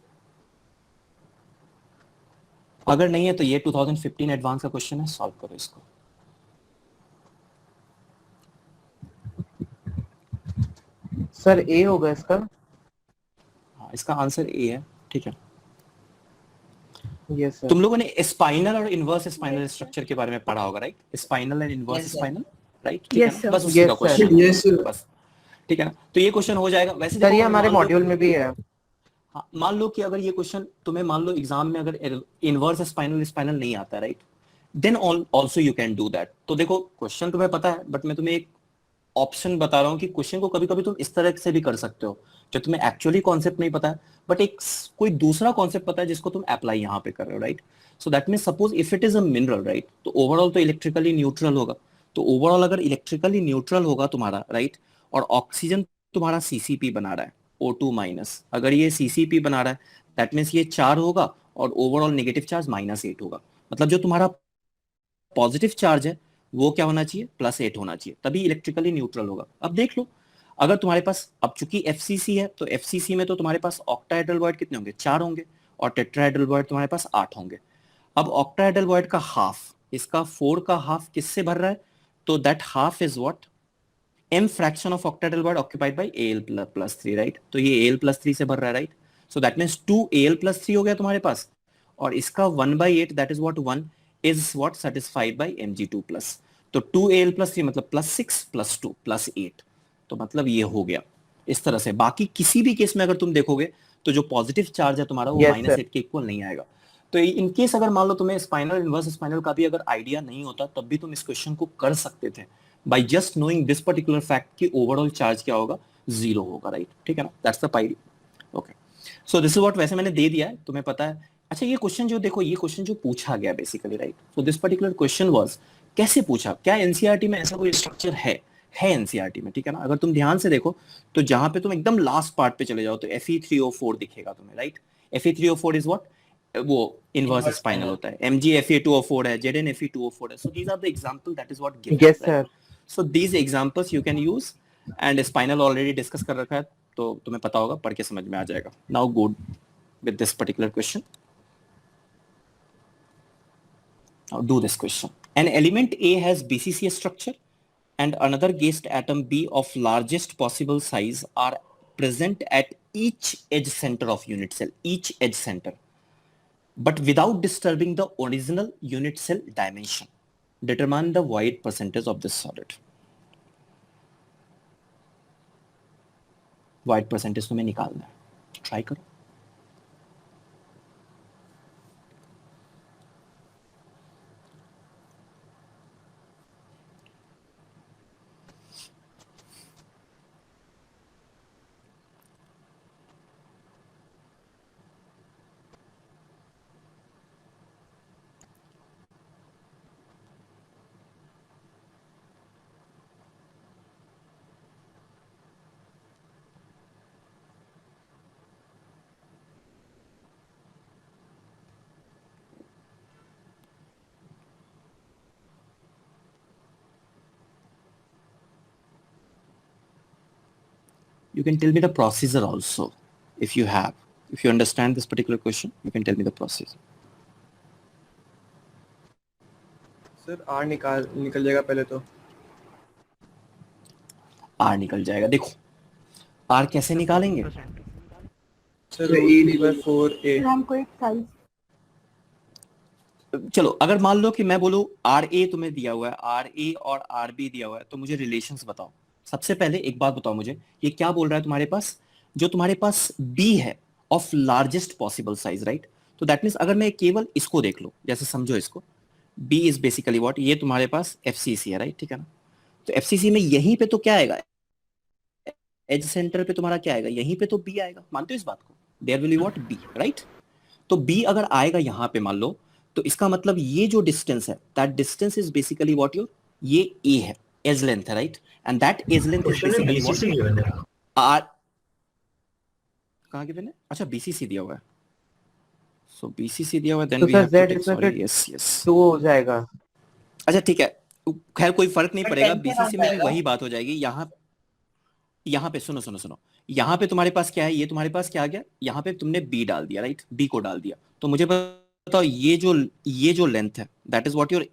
अगर नहीं है तो ये 2015 एडवांस का क्वेश्चन है, सॉल्व करो इसको। सर ए होगा इसका। हाँ, इसका आंसर ए है, ठीक है। Yes sir. तुम लोगों ने स्पाइनल और इनवर्स स्पाइनल स्ट्रक्चर के बारे में पढ़ा होगा, right, spinal and inverse Yes, sir. Spinal, right, ठीक है Yes, ना, sir. बस उसी का Yes, sir. Question, yes sir. बस, ठीक है ना, तो ये क्वेश्चन हो जाएगा। वैसे सर देखो ये अगर हमारे मान लो, मॉड्यूल में भी है। हाँ, मान लो कि अगर ये क्वेश्चन तुम्हें मान लो एग्जाम में अगर इनवर्स स्पाइनल स्पाइनल नहीं आता, right, then also you can do that. तो देखो क्वेश्चन तुम्हें पता है, बट मैं तुम्हें एक ऑप्शन बता रहा हूँ कि क्वेश्चन को कभी कभी तुम इस तरह से भी कर सकते हो, जो तुम्हें एक्चुअली कॉन्सेप्ट नहीं पता है, बट एक कोई दूसरा कॉन्सेप्ट पता है जिसको तुम अप्लाई यहाँ पे कर रहे हो, right. So that mean suppose if it is a mineral, right, तो ओवरऑल तो इलेक्ट्रिकली न्यूट्रल होगा, तो ओवरऑल अगर इलेक्ट्रिकली न्यूट्रल होगा तुम्हारा, राइट, और ऑक्सीजन तुम्हारा सीसीपी बना रहा है O2 माइनस, अगर ये सीसीपी बना रहा है दैट मीन्स ये 4 होगा और ओवरऑल नेगेटिव चार्ज -8 होगा, मतलब जो तुम्हारा पॉजिटिव चार्ज है वो क्या होना चाहिए, +8 होना चाहिए, तभी इलेक्ट्रिकली न्यूट्रल होगा। अब देख लो, अगर तुम्हारे पास अब चूंकि एफसीसी है तो एफसीसी में तो तुम्हारे पास ऑक्टाहेड्रल बॉन्ड कितने होंगे, 4 होंगे, और टेट्राहेड्रल बॉन्ड तुम्हारे पास 8 होंगे। अब ऑक्टाहेड्रल बॉन्ड का हाफ, इसका 4 का हाफ किससे भर रहा है, तो that half is what, m fraction of octahedral bond occupied by Al+3, right, तो ये Al+3 से भर रहा है, right. So that means 2Al+3 हो गया तुम्हारे पास, और इसका 1/8 that is what 1 is what satisfied by Mg2+, तो 2Al+3 मतलब +6 +2 +8, तो मतलब ये हो गया इस तरह से। बाकी किसी भी केस में अगर तुम देखोगे तो जो पॉजिटिव चार्ज है तुम्हारा वो Yes, -8 sir. के इक्वल नहीं आएगा। तो इन केस अगर मान लो तुम्हें स्पाइनल इनवर्स स्पाइनल का भी अगर आइडिया नहीं होता तब भी तुम इस क्वेश्चन को कर सकते थे by just knowing this particular fact कि ओवरऑल चार्ज क्या होगा, 0 होगा, राइट, ठीक है ना, that's the pi. Okay, so this is what, वैसे मैंने दे दिया है तुम्हें पता है। अच्छा ये क्वेश्चन जो देखो, ये क्वेश्चन जो पूछा गया basically, right, so this particular question was कैसे पूछा, क्या एनसीईआरटी में ऐसा कोई स्ट्रक्चर है एनसीईआरटी में, ठीक है ना। अगर तुम ध्यान से देखो तो जहां पे तुम एकदम लास्ट पार्ट पे चले जाओ तो Fe3O4 दिखेगा तुम्हें, राइट। Fe3O4 इज व्हाट, वो इनवर्स Inverse स्पाइनल spinal. होता है, MgFe2O4 है, ZnFe2O4 है, so these are the example that is what given, Yes, right. sir. So these examples you can use, and spinal already discuss कर रखा है तो तुम्हें पता होगा, पढ़ के समझ में आ जाएगा। Now good with this particular question. Now do this question. An element A has BCCA structure and another guessed atom B of largest possible size are present at each edge center of unit cell, each edge center, but without disturbing the original unit cell dimension. Determine the void percentage of this solid. Void percentage तुम्हें निकालना है, try करो। you can tell me the procedure also if you have. If you understand this particular question, you can tell me the procedure. Sir R निकल जाएगा पहले तो। R निकल जाएगा। देखो R कैसे निकालेंगे? Sir E/4A। सर हमको एक साइज चलो अगर मान लो कि मैं बोलूं RA तुम्हें दिया हुआ है, RA और RB दिया हुआ है, तो मुझे रिलेशंस बताओ। सबसे पहले एक बात बताओ मुझे, ये क्या बोल रहा है तुम्हारे पास? जो तुम्हारे पास B है of largest possible size, right? तो दैट मीन्स अगर मैं केवल इसको देख लो, जैसे समझो इसको, B इज बेसिकली व्हाट, ये तुम्हारे पास FCC है, राइट? ठीक है ना? तो FCC में यहीं पे तो क्या आएगा? एज सेंटर पे तुम्हारा क्या आएगा? यहीं पे तो B आएगा। मानते हो इस बात को? There will be what, B, right? तो B अगर आएगा यहाँ पे मान लो, तो इसका मतलब ये जो डिस्टेंस है, that distance is basically what your, ये A है, एज लेंथ है, right? And that edge length is question में बेसिकली BCC व्हाट, गिवन है। R कहाँ गिवन है? अच्छा BCC दिया हुआ है। सो BCC दिया हुआ है, देन तो we sir have to Z take, इसमें सॉरी, फिर यस यस। 2 हो जाएगा। अच्छा ठीक है, खैर कोई फर्क नहीं पर पड़ेगा, 10 पे BCC round में भी आएगा। वही बात हो जाएगी। यहाँ पे सुनो, यहाँ पे तुम्हारे पास क्या है? ये तुम्हारे पास क्या आ गया? यहाँ पे तुमने B डाल दिया, राइट? B को डाल दिया। तो मुझे बताओ ये जो लेंथ है, that is what your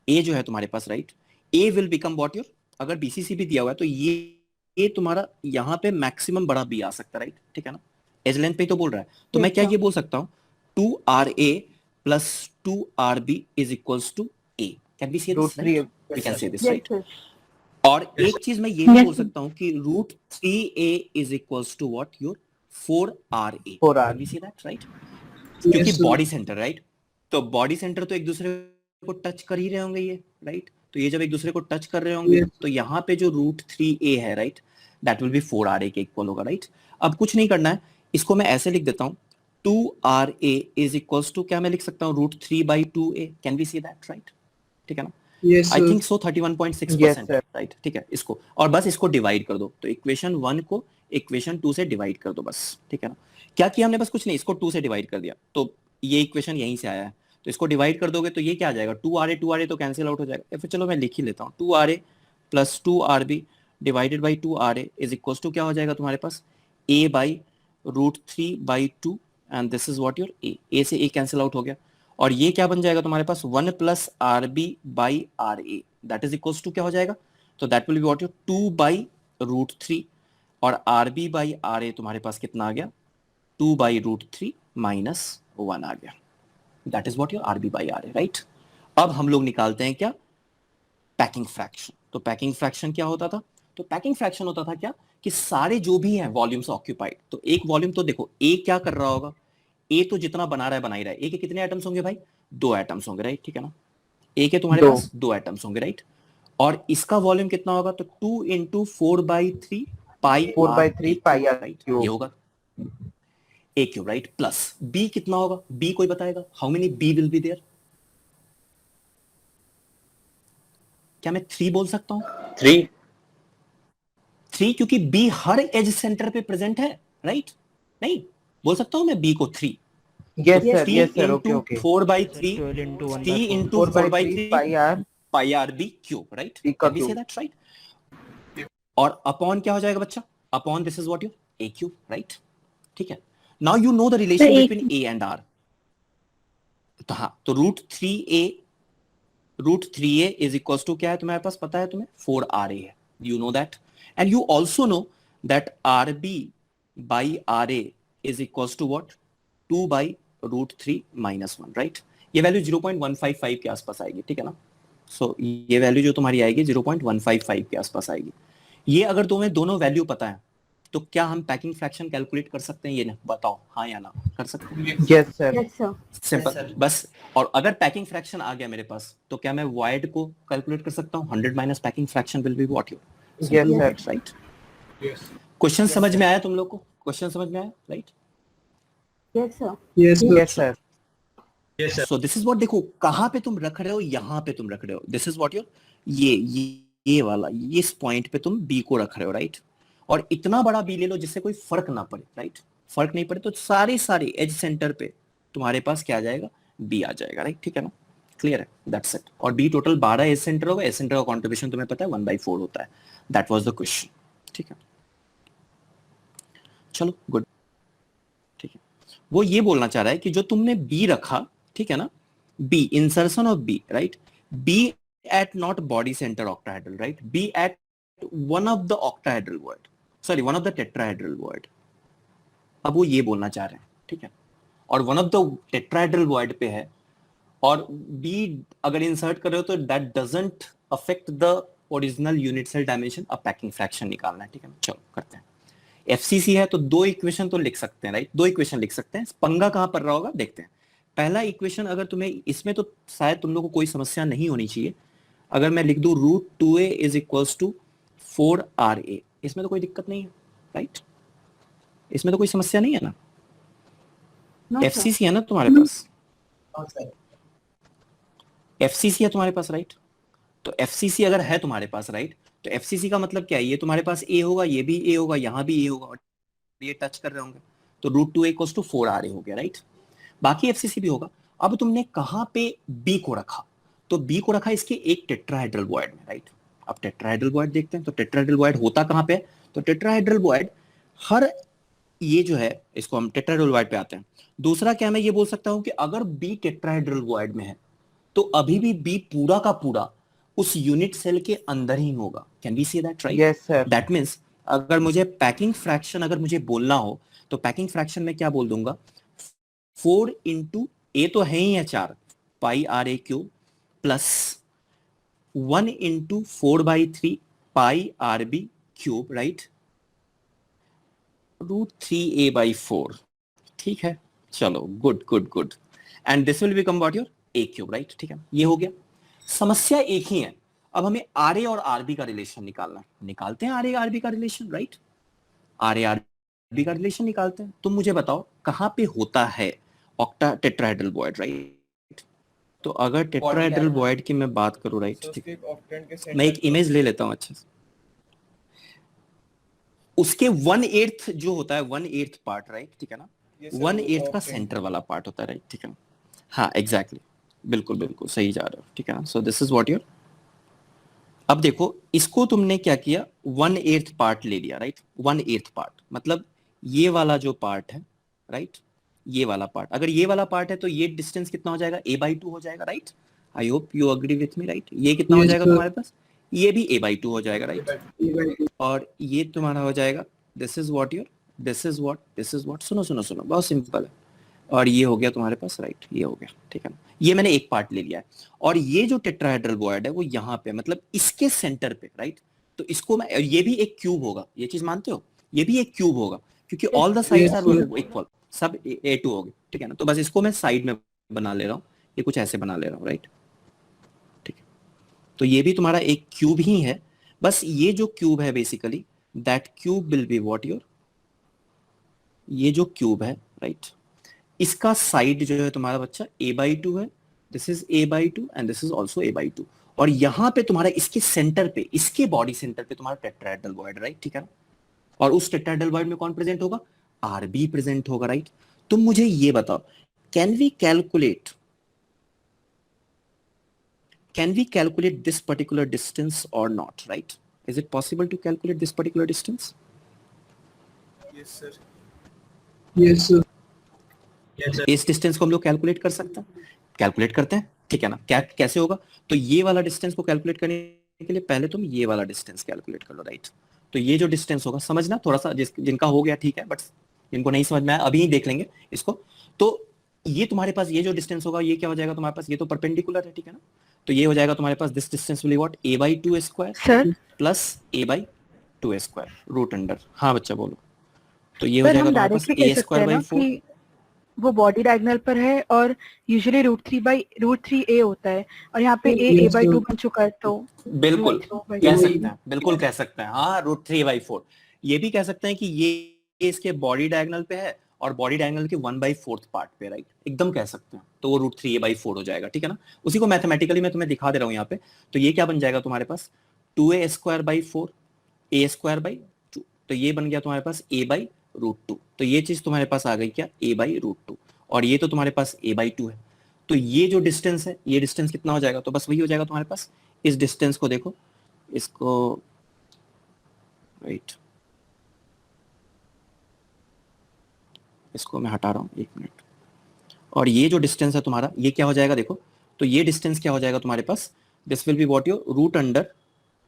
A जो है तुम्हारे पास, right? A will become what your, अगर BCC भी दिया हुआ है तो ये तुम्हारा यहाँ पे मैक्सिमम बड़ा B आ सकता है, राइट? ठीक है ना? एज लेंथ पे ही तो बोल रहा है। तो मैं क्या ये बोल सकता हूँ, 2RA plus 2RB is equals to A. Can we say this? √3 Right? We can say this, yes right? Sir और एक चीज मैं ये भी बोल सकता हूँ कि √3A is equals to what your 4RA. 4R। Can we say that, right? क्योंकि sir. Body centre, right? तो बॉडी सेंटर तो एक दूसरे को टच कर ही रहे होंगे ये, राइट? तो ये जब एक दूसरे को टच कर रहे होंगे, Yes. तो यहाँ पे जो √3A है, right, that will B 4RA के इक्वल होगा, राइट? अब कुछ नहीं करना है, इसको मैं ऐसे लिख देता हूँ, 2RA इज इक्वल्स टू, क्या मैं लिख सकता हूँ, √3/2A। Can we see that, right? ठीक है ना? Yes, I sir. Think so 31.6%, Yes, sir. Right? ठीक है, इसको और बस इसको डिवाइड कर दो, तो इक्वेशन 1 को इक्वेशन 2 से डिवाइड कर दो बस, ठीक है ना? क्या किया हमने? बस कुछ नहीं, इसको 2 से डिवाइड कर दिया, तो ये इक्वेशन यहीं से आया है, तो इसको डिवाइड कर दोगे तो ये क्या आ जाएगा? 2RA तो कैंसिल आउट हो जाएगा, या फिर चलो मैं लिख ही लेता हूँ, 2RA plus 2RB divided by 2RA is equals to क्या हो जाएगा तुम्हारे पास? A/√3/2 and this is what your A से A कैंसिल आउट हो गया, और ये क्या बन जाएगा तुम्हारे पास? 1 plus RB/RA, that is equals to क्या हो जाएगा? तो that will be what your 2/√3, और RB/RA तुम्हारे पास कितना आ गया? 2/√3 माइनस 1 आ गया, that is what your RB/RA, right? अब हम लोग निकालते हैं क्या? Packing fraction. तो पैकिंग फ्रैक्शन क्या होता था? तो पैकिंग फ्रैक्शन होता था क्या कि सारे जो भी हैं वॉल्यूम्स ऑक्यूपाइड, तो एक वॉल्यूम तो देखो A क्या कर रहा होगा, A तो जितना बना रहा है बना ही रहा है। A के कितने एटम्स होंगे भाई? 2 एटम्स होंगे, राइट? ठीक है ना? A के तुम्हारे दो। पास 2 एटम्स होंगे, राइट? और इसका वॉल्यूम कितना होगा? तो 2 into 4/3 pi 4/3 pi r right? Cube. ये होगा A cube, right? Plus B कितना होगा? B कोई बताएगा? How many B will be there? क्या मैं 3 बोल सकता हूं? 3 क्योंकि B हर एज सेंटर पे प्रेजेंट है, राइट? नहीं बोल सकता हूं मैं B को 3? यस तो sir, 3 yes sir, into okay 4/3 12 into 1 3 by 4. into 4/3 pi r pi RB cube, right? B का कैन वी से क्यूब। That, right? और अपॉन क्या हो जाएगा बच्चा? Upon this is what your A cube, right? ठीक है, now you know the relation A between A and R। तो हाँ, तो √3A इज इक्वल्स टू क्या है तुम्हारे पास? पता है तुम्हें? 4RA है, you know that, and you also know that RB/RA is equals to what? 2/√3 minus 1, right? ये वैल्यू 0.155 के आसपास आएगी, ठीक है ना? सो ये वैल्यू जो तुम्हारी आएगी 0.155 के आसपास आएगी। ये अगर तुम्हें दोनों वैल्यू पता है तो क्या हम पैकिंग फ्रैक्शन कैलकुलेट कर सकते हैं? ये ना बताओ, हाँ या ना? कर सकते हैं? Yes sir, yes sir simple, sir. बस। और अगर पैकिंग फ्रैक्शन आ गया मेरे पास, तो क्या मैं वॉइड को कैलकुलेट कर सकता हूँ? 100 minus packing fraction will be what your? Yes sir, right? Yes. Question समझ में आया तुम लोग को? क्वेश्चन समझ में आया, right? Yes sir Yes, sir. Yes sir, yes sir so this is what, देखो कहां पे तुम रख रहे हो, यहां पे तुम रख रहे हो, दिस इज व्हाट योर, ये वाला, ये इस पॉइंट पे तुम B को रख रहे हो, राइट? और इतना बड़ा B ले लो जिससे कोई फर्क ना पड़े, राइट? फर्क नहीं पड़े तो सारे एज सेंटर पे तुम्हारे पास क्या आ जाएगा? B आ जाएगा, राइट? ठीक है ना? क्लियर है? That's it. और B टोटल 12 एज सेंटर होगा, एज सेंटर का कंट्रीब्यूशन तुम्हें पता है 1/4 होता है। दैट वाज द क्वेश्चन, ठीक है? चलो गुड, ठीक है। वो ये बोलना चाह रहा है कि जो तुमने बी रखा, ठीक है ना, B insertion of B, right, B at not body centre octahedral, right, B at one of the octahedral void, sorry one of the tetrahedral void. अब वो ये बोलना चाह रहे हैं, ठीक है, और one of the tetrahedral word पे है और बी अगर इंसर्ट कर रहे हो तो that doesn't affect the original unit cell dimension, अब पैकिंग फ्रैक्शन निकालना है, ठीक है। चलो करते हैं। एफसीसी है तो दो इक्वेशन तो लिख सकते हैं, राइट, दो इक्वेशन लिख सकते हैं। पंगा कहां पर रहा होगा देखते हैं। पहला इक्वेशन अगर तुम्हें इसमें तो शायद तुम लोग को कोई समस्या नहीं होनी चाहिए। अगर मैं लिख दूं √2a is equals to 4RA, इसमें तो कोई दिक्कत नहीं है, राइट, इसमें तो कोई समस्या नहीं है ना। एफसीसी है ना तुम्हारे पास, एफसीसी है तुम्हारे पास, राइट। तो एफसीसी अगर है तुम्हारे पास, राइट, तो एफसीसी का मतलब क्या है, ये तुम्हारे पास ए होगा, ये भी ए होगा, यहां भी ए होगा और ये टच कर रहे होंगे, तो √2a इक्वल्स टू 4RA हो गया, राइट। बाकी एफसीसी भी होगा। अब तुमने कहां पे बी को रखा, तो बी को रखा इसके एक टेट्राहेड्रल वॉइड में, राइट। अब टेट्राहेड्रल वॉइड देखते हैं, तो टेट्राहेड्रल वॉइड होता कहां पे है, तो टेट्राहेड्रल वॉइड हर, ये जो है इसको हम टेट्राहेड्रल वॉइड पे आते हैं। दूसरा क्या मैं ये बोल सकता हूं कि अगर बी टेट्राहेड्रल वॉइड में है तो अभी भी बी पूरा का पूरा उस यूनिट सेल के अंदर ही होगा। Can we say that, right? Yes sir. That means अगर मुझे पैकिंग फ्रैक्शन अगर मुझे बोलना हो तो पैकिंग फ्रैक्शन में क्या बोल दूंगा, 4 इंटू ए तो है ही है 4 πRA³ plus 1 into 4/3 πRB³, right, √3a/4, ठीक है। चलो good good good, and this will become what your a³, right, ठीक है। ये हो गया। समस्या एक ही है, अब हमें RA और RB का रिलेशन निकालना है। निकालते हैं RA RB का रिलेशन, राइट, RA RB का रिलेशन निकालते हैं। तुम मुझे बताओ कहां पे होता है ऑक्टा टेट्राहेड्रल वॉइड, राइट। तो अगर टेट्राहेड्रल वॉइड की मैं बात करूं, राइट, ठीक है, मैं एक इमेज ले लेता हूं अच्छे से। उसके 1/8 जो होता है 1/8 पार्ट, राइट, ठीक है ना, 1/8 का सेंटर वाला पार्ट होता है, राइट, ठीक है ना। हाँ एग्जैक्टली, बिल्कुल बिल्कुल सही जा रहे हो, ठीक है ना। सो दिस इज व्हाट योर, अब देखो इसको तुमने क्या किया, 1/8 पार्ट ले लिया, राइट, 1/8 पार्ट मतलब ये वाला जो पार्ट है, राइट, ये वाला पार्ट, अगर ये वाला पार्ट है तो ये डिस्टेंस कितना हो जाएगा, a/2 हो जाएगा, right. I hope you agree with me, right. ये कितना हो Yes, जाएगा sir. तुम्हारे पास, ये भी a/2 हो जाएगा, राइट। और ये तुम्हारा हो जाएगा, this is what your, this is what, सुनो सुनो सुनो, बहुत सिंपल है। और ये हो गया तुम्हारे पास, राइट, ये हो गया, ठीक है ना। ये मैंने एक पार्ट ले लिया है और ये जो टेट्राहेड्रल वॉइड है वो यहाँ पे मतलब इसके सेंटर पे, राइट। तो इसको मैं, ये भी एक क्यूब होगा, ये चीज मानते हो, ये भी एक क्यूब होगा क्योंकि all the sides are equal, सब a2 हो गए, ठीक है ना। तो बस इसको मैं साइड में बना ले रहा हूँ, ये कुछ ऐसे बना ले रहा हूँ, राइट, ठीक है। तो ये भी तुम्हारा एक क्यूब ही है, बस ये जो क्यूब है basically that cube will be what your, ये जो क्यूब है, राइट, इसका साइड जो है तुम्हारा बच्चा a/2 है, this is a/2 and this is also a/2। और यहाँ पे तुम्हारा इसके सेंटर पे, इसके बॉडी सेंटर पे तुम्हारा टेट्राहेड्रल वॉइड, राइट, ठीक है ना। और उस टेट्राहेड्रल वॉइड में कौन प्रेजेंट होगा, RB प्रेजेंट होगा, राइट। तुम मुझे ये बताओ, can we calculate this particular distance और not, right? Is it possible to calculate this particular distance? Yes sir. Yes, sir. इस डिस्टेंस को हम लोग कैलकुलेट कर सकते हैं, कैलकुलेट करते हैं, ठीक है ना। क्या कैसे होगा, तो ये वाला डिस्टेंस को कैलकुलेट करने के लिए पहले तुम ये वाला डिस्टेंस कैलकुलेट कर लो, राइट। तो ये जो डिस्टेंस होगा, समझना थोड़ा सा, जिनका हो गया ठीक है, बट जिनको नहीं समझ में आया अभी ही देख लेंगे इसको। तो ये तुम्हारे पास ये जो डिस्टेंस होगा ये क्या हो जाएगा तुम्हारे पास, ये तो परपेंडिकुलर है, ठीक है ना। तो ये हो जाएगा तुम्हारे पास, this distance will be what, a/2 square sir plus a/2 square root under. हाँ बच्चा बोलो। तो ये हो सर जाएगा हम तुम्हारे पास डायरेक्टली कह a सकते स्क्वायर हैं बाई ना 4। कि वो बॉडी डायगोनल पर है और यूजुअली √3a होता है और यहाँ पे Yes, a/2 sir. बन चुका है, तो बिल्कुल √3/4 कह सकते हैं, बिल्कुल कह सकते हैं, हाँ √3/4। ये भी कह सकते हैं कि ये इसके बॉडी डायगोनल पे है और बॉडी डायगोनल के 1/4 पार्ट पे, राइट, एकदम कह सकते हैं। तो वो √3a/4 हो जाएगा, ठीक है ना। उसी को मैथमेटिकली मैं तुम्हें दिखा दे रहा हूँ यहाँ पे। तो ये क्या बन जाएगा तुम्हारे पास, 2a²/4 a²/2। तो ये बन गया तुम्हारे पास a/√2। तो ये चीज तुम्हारे पास आ गई क्या, a/√2। और ये तो तुम्हारे पास a/2 है। तो ये जो डिस्टेंस है, ये डिस्टेंस कितना हो जाएगा, तो बस वही हो जाएगा तुम्हारे पास। इस डिस्टेंस को देखो, इसको, राइट, इसको मैं हटा रहा हूँ, 1 मिनट। और ये जो डिस्टेंस है तुम्हारा, ये क्या हो जाएगा देखो, तो ये डिस्टेंस क्या हो जाएगा तुम्हारे पास, this will be what your root under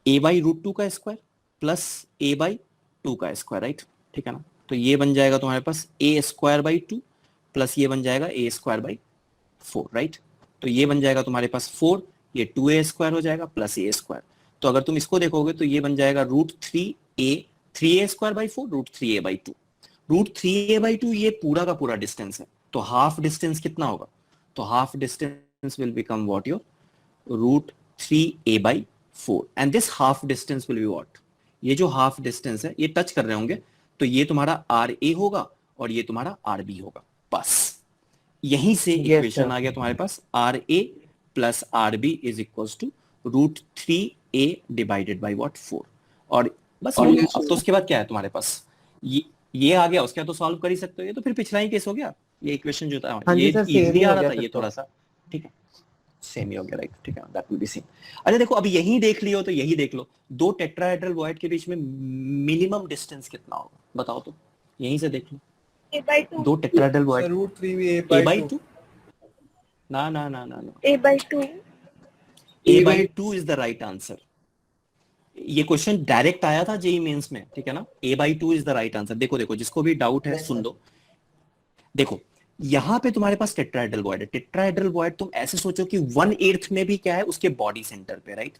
a by root 2 का स्क्वायर प्लस a बाई 2 का स्क्वायर, राइट, ठीक है ना। तो ये बन जाएगा तुम्हारे पास a स्क्वायर बाई 2 प्लस ये बन जाएगा a स्क्वायर बाई 4, राइट। तो ये बन जाएगा तुम्हारे पास 4, ये 2a स्क्वायर हो जाएगा प्लस a स्क्वायर। तो अगर तुम इसको देखोगे तो ये बन जाएगा root 3a square by 4 root 3a by 2। Root 3a by 2 ये पूरा का पूरा डिस्टेंस है, तो हाफ डिस्टेंस कितना होगा, तो half distance will become what your root 3a by 4 and this half distance will be what, ये जो हाफ डिस्टेंस है ये टच कर रहे होंगे तो ये तुम्हारा RA होगा और ये तुम्हारा RB होगा। बस यहीं से इक्वेशन आ गया तुम्हारे पास, RA plus RB is equals to root 3a divided by what 4। और बस अब तो उसके बाद क्या है तुम्हारे पास, ये आ गया, उसके बाद तो सॉल्व कर ही सकते हो, ये तो फिर पिछला ही केस हो गया। ये इक्वेशन जो था ये इजीली आ रहा था, ये थोड़ा सा ठीक है सेम ही हो गया, राइट, ठीक है, दैट विल बी सेम। अच्छा देखो अब यही देख लियो तो यही देख लो, दो टेट्राहेड्रल वॉइड के बीच में मिनिमम डिस्टेंस कितना होगा बताओ, तो यहीं से देख लो, a/2 दो tetrahedral void root 3 a by 2 ना ना ना ना a/2 a by 2 is the right answer. ये क्वेश्चन डायरेक्ट आया था जेई मेंस में, ठीक है ना, a by 2 is the right answer. देखो देखो जिसको भी डाउट है सुन लो, देखो यहां पे तुम्हारे पास टेट्राहेड्रल वॉइड है, टेट्राहेड्रल वॉइड तुम ऐसे सोचो कि 1/8 में भी क्या है उसके बॉडी सेंटर पे, राइट।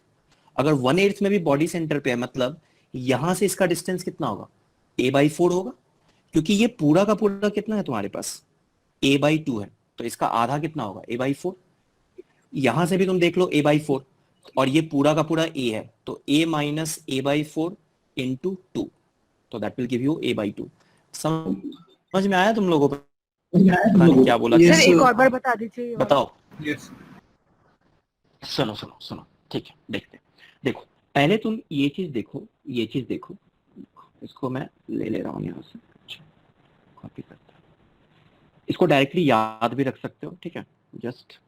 अगर 1/8 में भी बॉडी सेंटर पे है मतलब यहां से इसका डिस्टेंस कितना होगा, a by 4 होगा, क्योंकि ये पूरा का पूरा कितना है तुम्हारे पास a by 2 है, तो इसका आधा कितना होगा a by 4। यहां से भी तुम देख लो a by 4 और ये पूरा का पूरा a है, तो a minus a by 4 into 2, तो that will give you a by 2। समझ में आया तुम लोगों को, पता नहीं क्या बोला, सर एक और बार बता दीजिए। बताओ। यस सुनो सुनो सुनो, ठीक है देखते हैं। देखो पहले तुम ये चीज देखो, ये चीज देखो, इसको मैं ले रहा हूँ यहाँ से, कॉपी करता हूँ, इसको डायरेक्टली याद भी रख सकते हो, ठीक है। जस्ट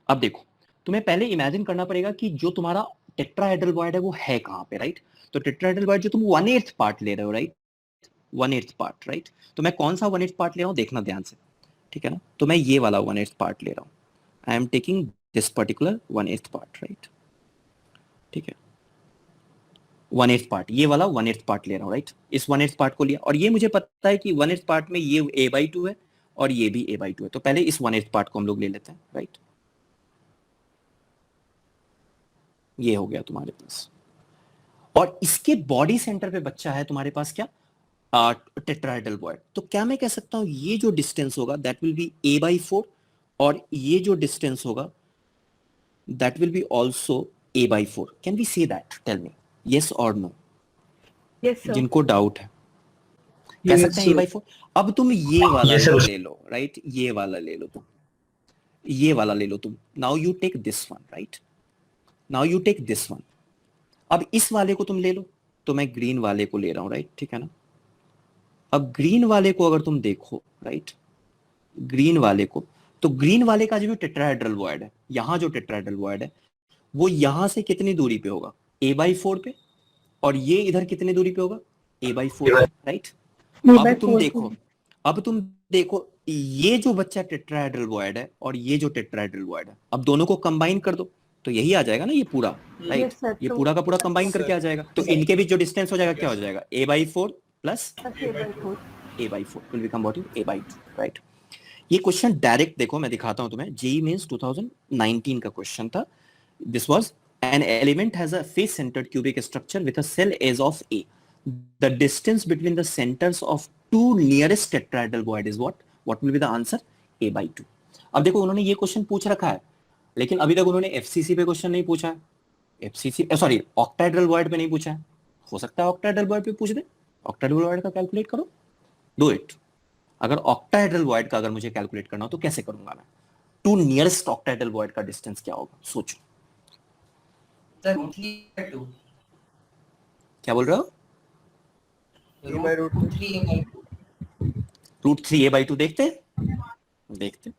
अब देखो तुम्हें पहले इमेजिन करना पड़ेगा कि जो तुम्हारा टेट्राहेड्रल वॉइड है वो है कहाँ पे, राइट। तो टेट्राहेड्रल वॉइड जो तुम 1/8 पार्ट ले रहे हो, राइट, 1/8 पार्ट, राइट। तो मैं कौन सा 1/8 पार्ट ले रहा हूँ देखना ध्यान से, ठीक है ना। तो मैं ये वाला 1/8 पार्ट ले रहा हूँ, I am taking this particular 1/8 part, right, ठीक है। 1/8 पार्ट, ये वाला 1/8 पार्ट ले रहा हूँ, राइट। इस 1/8 पार्ट को लिया और ये मुझे पता है कि 1/8 पार्ट में ये a by 2 है और ये भी a by 2 है, तो पहले इस 1/8 पार्ट को हम लोग ले लेते हैं, राइट। ये हो गया तुम्हारे पास, और इसके बॉडी सेंटर पे बच्चा है तुम्हारे पास क्या, टेट्राहेड्रल वॉइड। तो क्या मैं कह सकता हूं ये जो डिस्टेंस होगा that will be a by 4 और ये जो डिस्टेंस होगा that will be also a by 4। Can we say that, tell me yes और नो, यस सर। जिनको डाउट है कह सकते हैं a by 4। अब तुम ये वाला ले लो, राइट, ये वाला ले लो तुम, ये वाला ले लो तुम, now you take this one, right, now you take this one. अब इस वाले को तुम ले लो, तो मैं ग्रीन वाले को ले रहा हूं, राइट, ठीक है ना। अब ग्रीन वाले को अगर तुम देखो, राइट, ग्रीन वाले को, तो ग्रीन वाले का जो टेट्राहेड्रल वॉइड है, यहां जो टेट्राहेड्रल वॉइड है वो यहां से कितनी दूरी पे होगा, a by 4 पे, और ये इधर कितनी दूरी पे होगा, a by 4 पे, राइट। अब तुम देखो ये जो बच्चा टेट्राहेड्रल वॉइड है और ये जो टेट्राहेड्रल वॉइड है, अब दोनों को कंबाइन कर दो तो यही आ जाएगा ना ये पूरा, राइट। ये पूरा का पूरा कंबाइन करके आ जाएगा, तो इनके बीच जो डिस्टेंस हो जाएगा क्या हो जाएगा, a by 4 plus a by 4 will become what is a by 2, right. ये क्वेश्चन डायरेक्ट देखो मैं दिखाता हूं तुम्हें, जेईई मेंस 2019 का क्वेश्चन था। This was an element has a face centered cubic structure with a cell as of A. The distance between the centers of two nearest tetrahedral void is what? What will be the answer? A by 2. अब देखो उन्होंने ये question पूछ रखा है, लेकिन अभी तक उन्होंने एफसीसी पे क्वेश्चन नहीं पूछा है, एफसीसी सॉरी ऑक्टाहेड्रल वॉइड पे नहीं पूछा है। हो सकता है ऑक्टाहेड्रल वॉइड पे पूछ दे, ऑक्टाहेड्रल वॉइड का कैलकुलेट करो, डू इट। अगर ऑक्टाहेड्रल वॉइड का अगर मुझे कैलकुलेट करना हो तो कैसे करूंगा मैं, टू नियरेस्ट ऑक्टाहेड्रल वॉइड का डिस्टेंस क्या होगा सोचो। सर 3/2 क्या बोल रहे हो, a by root 2 root 3 a by 2 देखते देखते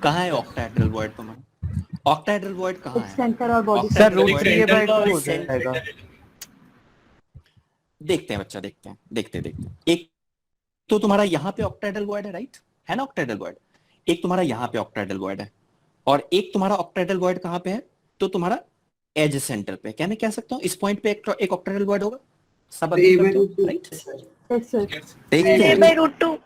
कहाँ है ऑक्टाहेड्रल वॉइड तुम्हारा, ऑक्टाहेड्रल वॉइड कहाँ है, सेंटर और body sir root Octahedral 3 void by 2 हो center- जाएगा। देखते हैं बच्चा, देखते हैं, देखते देखते एक तो तुम्हारा यहाँ पे ऑक्टाहेड्रल वॉइड है, राइट, है ना ऑक्टाहेड्रल वॉइड। एक तुम्हारा यहाँ पे ऑक्टाहेड्रल वॉइड है और एक तुम्हारा ऑक्टाहेड्रल वॉइड कहाँ पे है, तो तुम्हारा एज सेंटर पे। क्या मैं कह सकता हूँ इस पॉइंट पे एक ऑक्टाहेड्रल वॉइड होगा, सब अग्री करते हो, राइट। Yes sir. देखते ए हैं बाई रूट टू।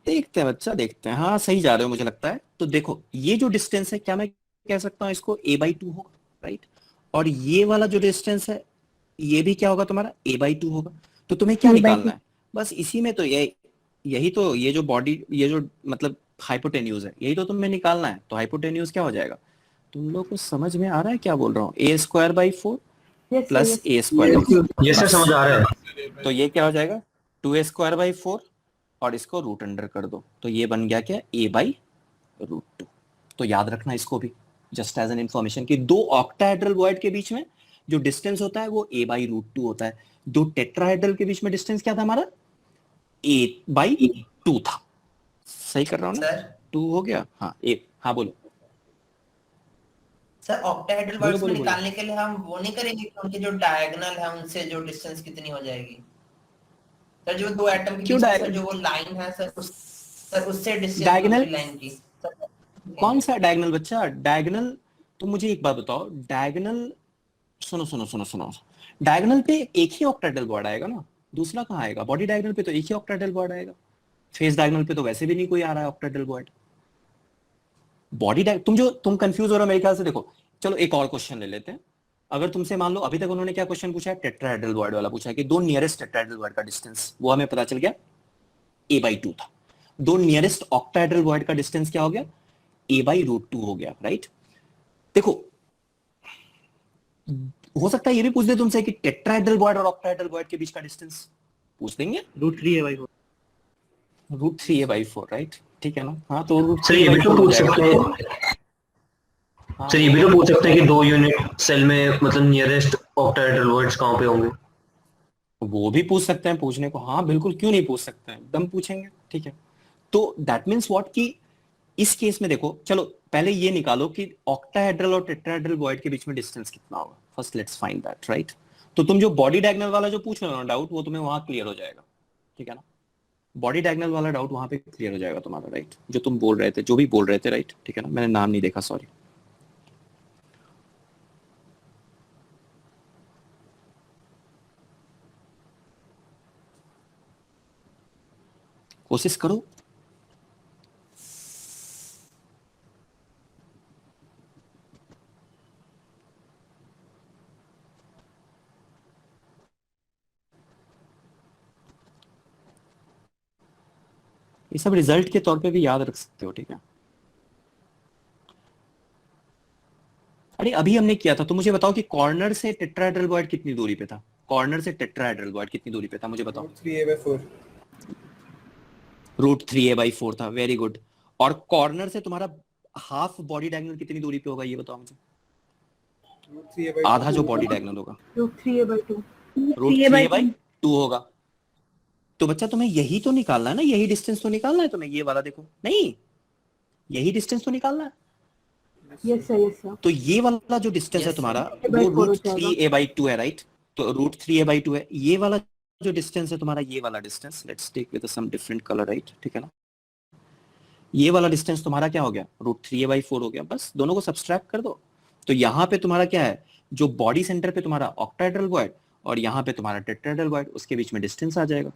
देखते हैं बच्चा, देखते हैं। हाँ सही जा रहे हो मुझे लगता है। तो देखो ये जो डिस्टेंस है, क्या मैं कह सकता हूँ इसको a/2 होगा, राइट। और ये वाला जो डिस्टेंस है ये भी क्या होगा तुम्हारा a/2 होगा। तो तुम्हें क्या निकालना है, बस इसी में तो यही तो, ये जो बॉडी, ये जो मतलब हाइपोटेन्यूज है, यही तो तुम्हें निकालना है। तो हाइपोटेन्यूज क्या हो जाएगा, तुम लोग को समझ में आ रहा है क्या बोल रहा हूँ, a²/4 प्लस a²। ये सर समझ आ रहा है। तो ये क्या हो जाएगा 2a²/4 और इसको रूट अंडर कर दो, तो ये बन गया क्या a/√2। तो याद रखना इसको भी, जस्ट एज एन इंफॉर्मेशन, कि दो ऑक्टाहेड्रल वॉइड के बीच में जो डिस्टेंस होता है वो a/√2 होता है। दो टेट्राहेड्रल के बीच में डिस्टेंस क्या था हमारा, a/2 था। सही कर रहा हूँ ना, सर 2 हो गया। हाँ हाँ बोलो सर ऑक्टाहेड्रल बोलो वर्ड्स में बोलो बोलो। निकालने के लिए हम वो नहीं करेंगे कि उनके जो डायगोनल है उनसे जो डिस्टेंस कितनी हो जाएगी। सर जो दो एटम के क्यों बीच में सर जो वो लाइन है सर सर उससे डिस्टेंस डायगोनल, दूसरी लाइन की सर, कौन सा डायगोनल बच्चा, डायगोनल। तो मुझे एक बात बताओ, डायगोनल, सुनो सुनो सुनो सुनो, डायगोनल पे एक ही ऑक्टाहेड्रल बॉर्ड आएगा ना, दूसरा कहाँ आएगा। बॉडी डायगोनल पे तो एक ही ऑक्टाहेड्रल बॉर्ड आएगा, फेस डायगोनल पे तो वैसे भी नहीं कोई आ रहा है ऑक्टाहेड्रल बॉर्ड। तुम कंफ्यूज हो रहे हो मेरे ख्याल से। देखो चलो एक और क्वेश्चन ले लेते हैं। अगर तुमसे मान लो अभी तक उन्होंने क्या क्वेश्चन पूछा है, टेट्राहेड्रल बॉर्ड वाला पूछा है कि दो नियरेस्ट टेट्राहेड्रल बॉर्ड का डिस्टेंस, वो हमें पता चल गया a/2 था। दो नियरेस्ट ऑक्टाहेड्रल बॉर्ड का डिस्टेंस क्या हो गया, a/√2 हो गया, राइट। देखो हो सकता है ये भी पूछ दे तुमसे कि टेट्राहेड्रल बॉर्ड और ऑक्टाहेड्रल बॉर्ड के बीच का डिस्टेंस, पूछ देंगे √3a/4। √3a/4, राइट, ठीक है ना। हाँ तो सर ये भी तो √3a/4 हो पूछ जाएगा। सकते हैं, हाँ सर ये भी तो पूछ सकते हैं कि दो यूनिट सेल में मतलब नियरेस्ट ऑक्टाहेड्रल वर्ड्स कहाँ पे होंगे। वो भी पूछ सकते हैं, पूछने को हाँ बिल्कुल, क्यों नहीं पूछ सकते हैं, एकदम पूछेंगे, ठीक है। तो दैट मीन्स व्हाट, कि इस केस में देखो, चलो पहले ये निकालो कि ऑक्टाहेड्रल और टेट्राहेड्रल वॉइड के बीच में डिस्टेंस कितना होगा। First let's find that, right. तो तुम जो बॉडी डायगोनल वाला जो पूछ रहे हो ना डाउट, वो तुम्हें वहां क्लियर हो जाएगा, ठीक है ना। बॉडी डायगोनल वाला डाउट वहां पे क्लियर हो जाएगा तुम्हारा, राइट। जो तुम बोल रहे थे, जो भी बोल रहे थे, राइट, ठीक है ना। मैंने नाम नहीं देखा, सॉरी। कोशिश करो। ये सब रिजल्ट के तौर पे भी याद रख सकते हो, ठीक है। अरे अभी हमने किया था, तो मुझे बताओ कि कॉर्नर से टेट्राहेड्रल बॉइड कितनी दूरी पे था, कॉर्नर से टेट्राहेड्रल बॉइड कितनी दूरी पे था, मुझे बताओ। √3a/4। √3a/4 था, वेरी गुड। और कॉर्नर से तुम्हारा हाफ बॉडी डायगोनल कितनी दूरी पे होगा, ये बताओ मुझे। √3a/2। आधा जो बॉडी डायगोनल होगा √3a/2। √3a/2 होगा। तो बच्चा तुम्हें यही तो निकालना है ना, यही डिस्टेंस तो निकालना है तुम्हें, ये वाला देखो, नहीं यही डिस्टेंस तो निकालना है। Yes sir yes sir. तो ये वाला जो डिस्टेंस है Yes, तुम्हारा, sir. वो A/4 हो जाएगा। √3a/2 है, राइट। तो √3a/2 है। ये वाला जो डिस्टेंस है तुम्हारा, ये वाला distance, let's take with some different colour, right, ठीक है ना। ये वाला डिस्टेंस तुम्हारा क्या हो गया, √3a/4 हो गया। बस दोनों को सब्सट्रैक्ट कर दो। तो यहाँ पे तुम्हारा क्या है, जो बॉडी सेंटर पे तुम्हारा ऑक्टाहेड्रल वॉइड और यहाँ पे तुम्हारा टेट्राहेड्रल वॉइड, उसके बीच में डिस्टेंस आ जाएगा।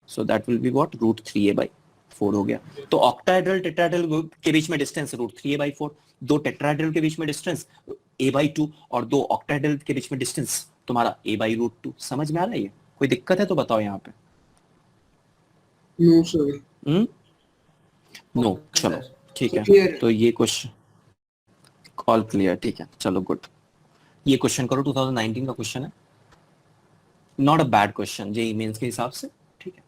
So that will be what, √3a/4 हो गया। तो ऑक्टाहेड्रल टेट्राहेड्रल के बीच में डिस्टेंस √3a/4, दो टेट्राहेड्रल के बीच में डिस्टेंस a/2 और दो ऑक्टाहेड्रल के बीच में डिस्टेंस तुम्हारा a/√2। समझ में आ रहा है ये, कोई दिक्कत है तो बताओ यहाँ पे। No, sir. नो चलो ठीक है। Clear. तो ये क्वेश्चन ऑल क्लियर, ठीक है, चलो गुड। ये क्वेश्चन करो, 2019 का क्वेश्चन है, not a bad question JEE Mains के हिसाब से, ठीक है।